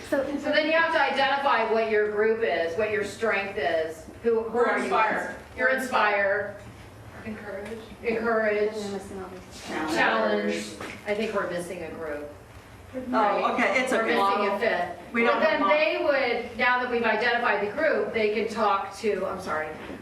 So then you have to identify what your group is, what your strength is. Who are you? Inspire. You're inspire, encourage, challenge. I think we're missing a group. Oh, okay, it's We're okay. missing a fifth. We don't But then have they would, now that we've identified the group, they can talk to,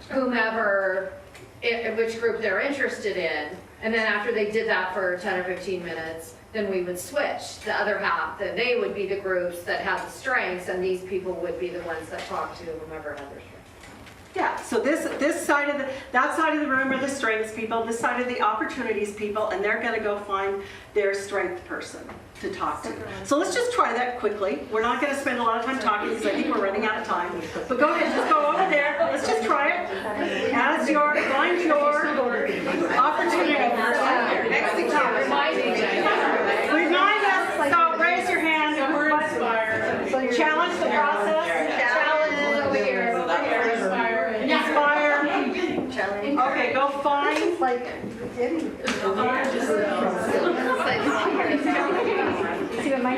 whomever, which group they're interested in. And then after they did that for 10 or 15 minutes, then we would switch the other half. Then they would be the groups that have the strengths, and these people would be the ones that talk to whomever had their strengths. Yeah, so this side of that side of the room are the strengths people, this side of the opportunities people, and they're gonna go find their strength person to talk to. So let's just try that quickly. We're not gonna spend a lot of time talking because I think we're running out of time. But go ahead, just go over there. Let's just try it. Find your opportunity. Remind us, so raise your hand. Challenge the process. Inspire. Okay, go find. See what mine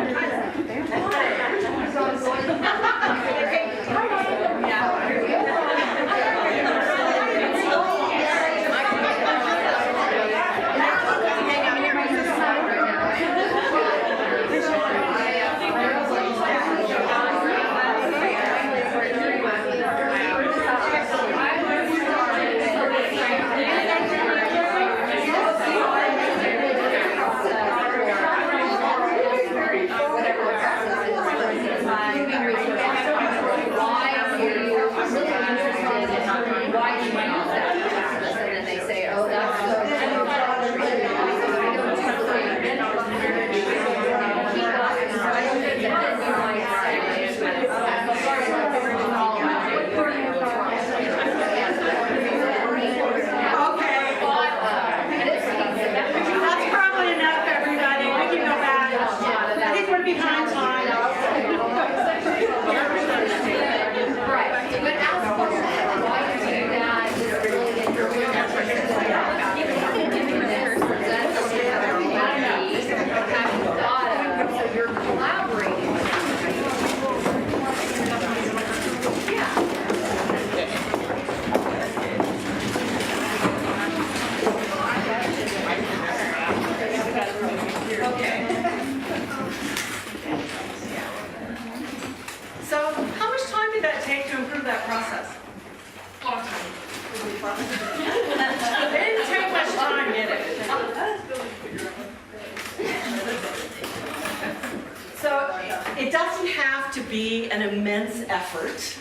It doesn't have to be an immense effort.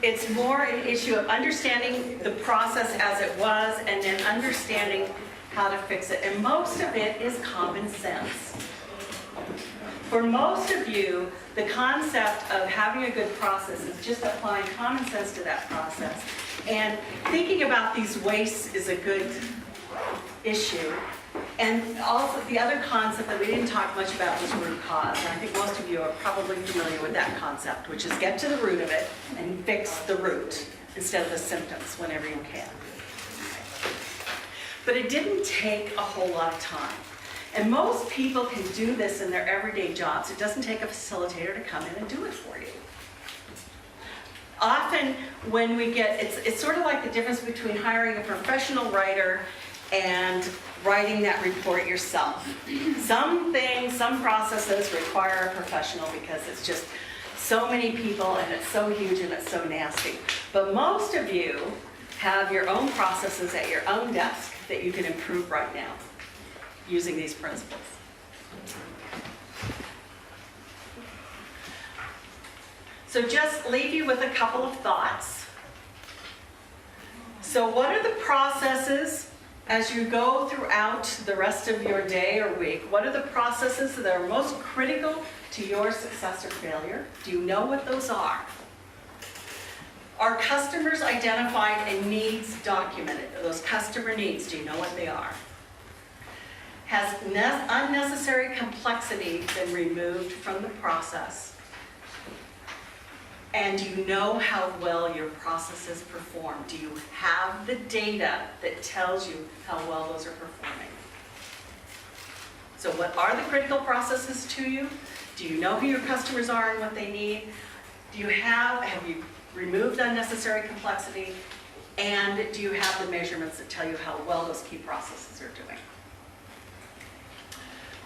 It's more an issue of understanding the process as it was and then understanding how to fix it. And most of it is common sense. For most of you, the concept of having a good process is just applying common sense to that process. And thinking about these wastes is a good issue. And also, the other concept that we didn't talk much about was root cause. And I think most of you are probably familiar with that concept, which is get to the root of it and fix the root instead of the symptoms whenever you can. But it didn't take a whole lot of time. And most people can do this in their everyday jobs. It doesn't take a facilitator to come in and do it for you. Often when we get, it's sort of like the difference between hiring a professional writer and writing that report yourself. Some things, some processes require a professional because it's just so many people and it's so huge and it's so nasty. But most of you have your own processes at your own desk that you can improve right now using these principles. So just leave you with a couple of thoughts. So what are the processes as you go throughout the rest of your day or week? What are the processes that are most critical to your success or failure? Do you know what those are? Are customers identified and needs documented? Those customer needs, do you know what they are? Has unnecessary complexity been removed from the process? And do you know how well your processes perform? Do you have the data that tells you how well those are performing? So what are the critical processes to you? Do you know who your customers are and what they need? Have you removed unnecessary complexity? And do you have the measurements that tell you how well those key processes are doing?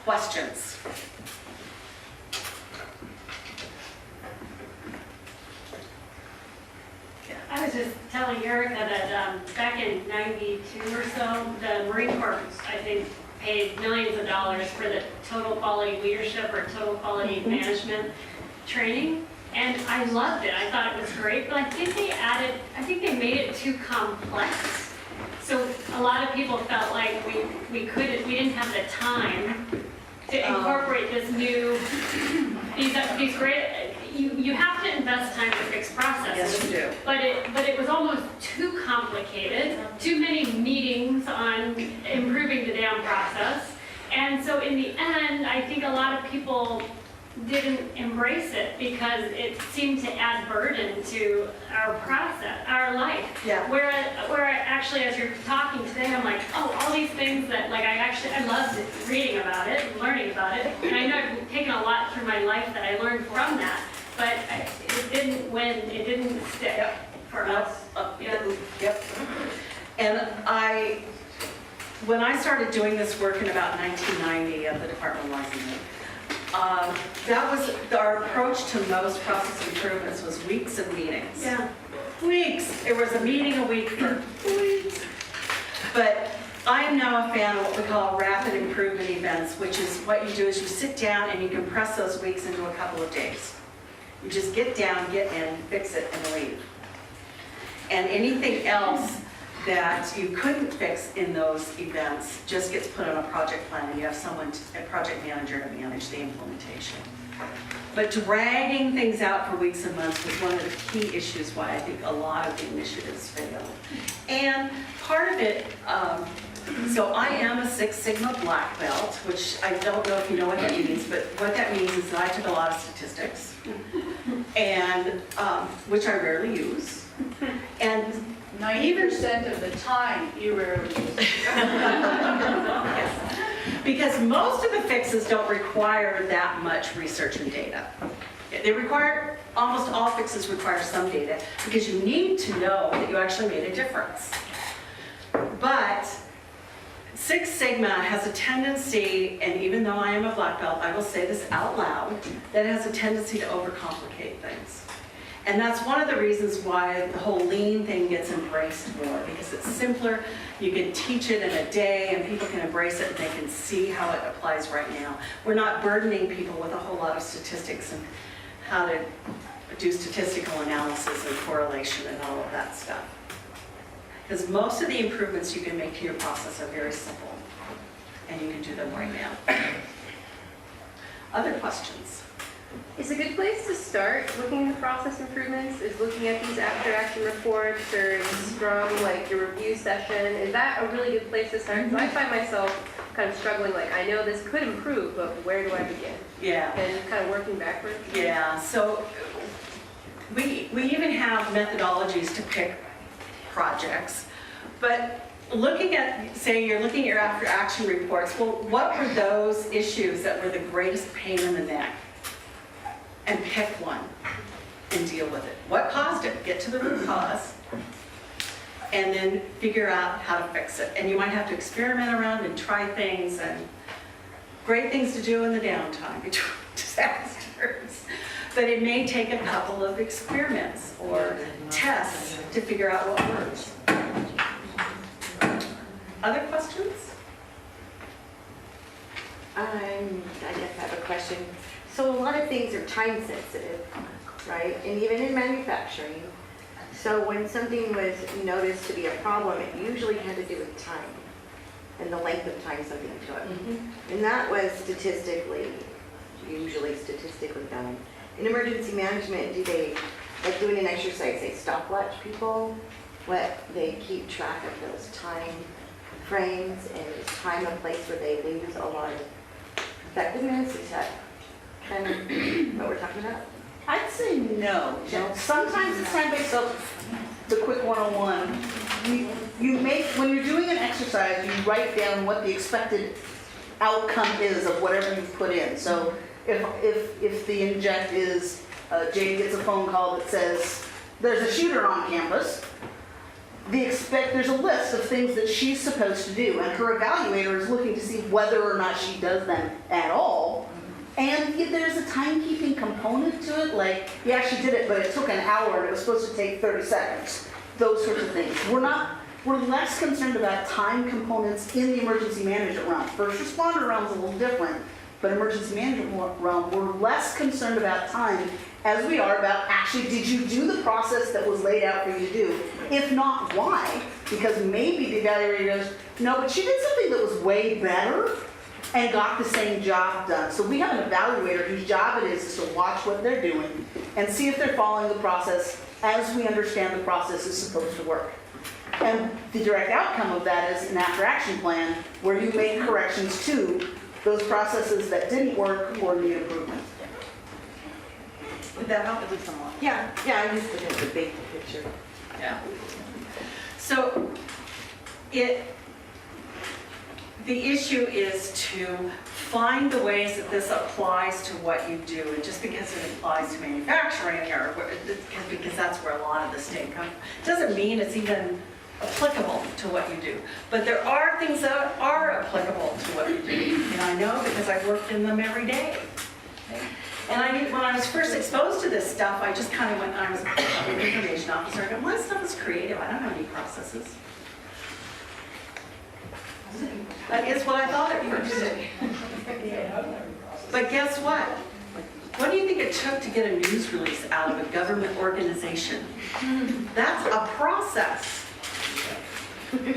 Questions? I was just telling Erica that back in '92 or so, the Marine Corps, I think, paid millions of dollars for the total quality leadership or total quality management training. And I loved it. I thought it was great, but I think they made it too complex. So a lot of people felt like we didn't have the time to incorporate this new, these great, you have to invest time to fix processes. Yes, you do. But it was almost too complicated, too many meetings on improving the damn process. And so in the end, I think a lot of people didn't embrace it because it seemed to add burden to our process, our life. Yeah. Where actually, as you're talking today, I'm like, oh, all these things that I loved reading about it and learning about it. And I know I've taken a lot through my life that I learned from that, but it didn't stick for us. Yep. And when I started doing this work in about 1990 at the Department of Licensing, that was our approach to most process improvements was weeks of meetings. Yeah. Weeks. It was a meeting a week for weeks. But I'm now a fan of what we call rapid improvement events, which is what you do is you sit down and you compress those weeks into a couple of days. You just get down, get in, fix it, and leave. And anything else that you couldn't fix in those events just gets put on a project plan, and you have a project manager to manage the implementation. But dragging things out for weeks and months was one of the key issues why I think a lot of the initiatives failed. And part of it, so I am a Six Sigma black belt, which I don't know if you know what that means, but what that means is that I took a lot of statistics, and which I rarely use. And 90% of the time, you rarely use it. Yes. Because most of the fixes don't require that much research and data. Almost all fixes require some data because you need to know that you actually made a difference. But Six Sigma has a tendency, and even though I am a black belt, I will say this out loud, that it has a tendency to overcomplicate things. And that's one of the reasons why the whole lean thing gets embraced more, because it's simpler, you can teach it in a day, and people can embrace it, and they can see how it applies right now. We're not burdening people with a whole lot of statistics and how to do statistical analysis and correlation and all of that stuff. Because most of the improvements you can make to your process are very simple, and you can do them right now. Other questions? Is a good place to start looking at the process improvements, is looking at these after action reports or Scrum, like your review session. Is that a really good place to start? Because I find myself kind of struggling, like I know this could improve, but where do I begin? Yeah. And kind of working backwards. Yeah, so we even have methodologies to pick projects, but looking at, say you're looking at your after action reports, well, what were those issues that were the greatest pain in the neck? And pick one and deal with it. What caused it? Get to the root cause and then figure out how to fix it. And you might have to experiment around and try things, and great things to do in the downtime between disasters. But it may take a couple of experiments or tests to figure out what works. Other questions? I guess I have a question. So a lot of things are time sensitive, right? And even in manufacturing. So when something was noticed to be a problem, it usually had to do with time and the length of time something took. And that was usually statistically done. In emergency management, do they, like doing an exercise, they stopwatch people? They keep track of those time frames, and is time a place where they lose a lot of effectiveness? Is that kind of what we're talking about? I'd say no. Sometimes it's time-based, so the quick 101. You make, when you're doing an exercise, you write down what the expected outcome is of whatever you've put in. So if the inject is, Jane gets a phone call that says, there's a shooter on campus, there's a list of things that she's supposed to do, and her evaluator is looking to see whether or not she does them at all. And there's a timekeeping component to it, like, yeah, she did it, but it took an hour and it was supposed to take 30 seconds. Those sorts of things. We're less concerned about time components in the emergency management realm. First responder realm is a little different, but emergency management realm, we're less concerned about time as we are about actually, did you do the process that was laid out for you to do? If not, why? Because maybe the evaluator goes, no, but she did something that was way better and got the same job done. So we have an evaluator whose job it is to watch what they're doing and see if they're following the process as we understand the process is supposed to work. And the direct outcome of that is an after action plan where you make corrections to those processes that didn't work or need improvement. Did that help? Yeah, I'm just looking at the big picture. Yeah. So the issue is to find the ways that this applies to what you do. And just because it applies to manufacturing or because that's where a lot of the state comes, doesn't mean it's even applicable to what you do. But there are things that are applicable to what you do. And I know because I've worked in them every day. And when I was first exposed to this stuff, I just kind of went, I was an information officer, I go, my stuff is creative, I don't have any processes. That is what I thought at first. But guess what? What do you think it took to get a news release out of a government organization? That's a process.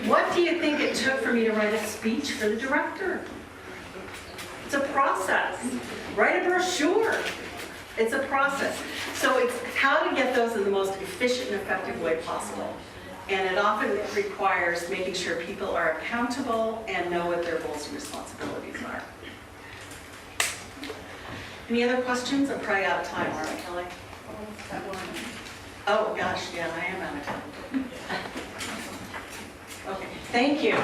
What do you think it took for me to write a speech for the director? It's a process. Write a brochure. It's a process. So it's how to get those in the most efficient and effective way possible. And it often requires making sure people are accountable and know what their roles and responsibilities are. Any other questions? I'm probably out of time, aren't I, Kelly? Oh, gosh, yeah, I am out of time. Okay, thank you.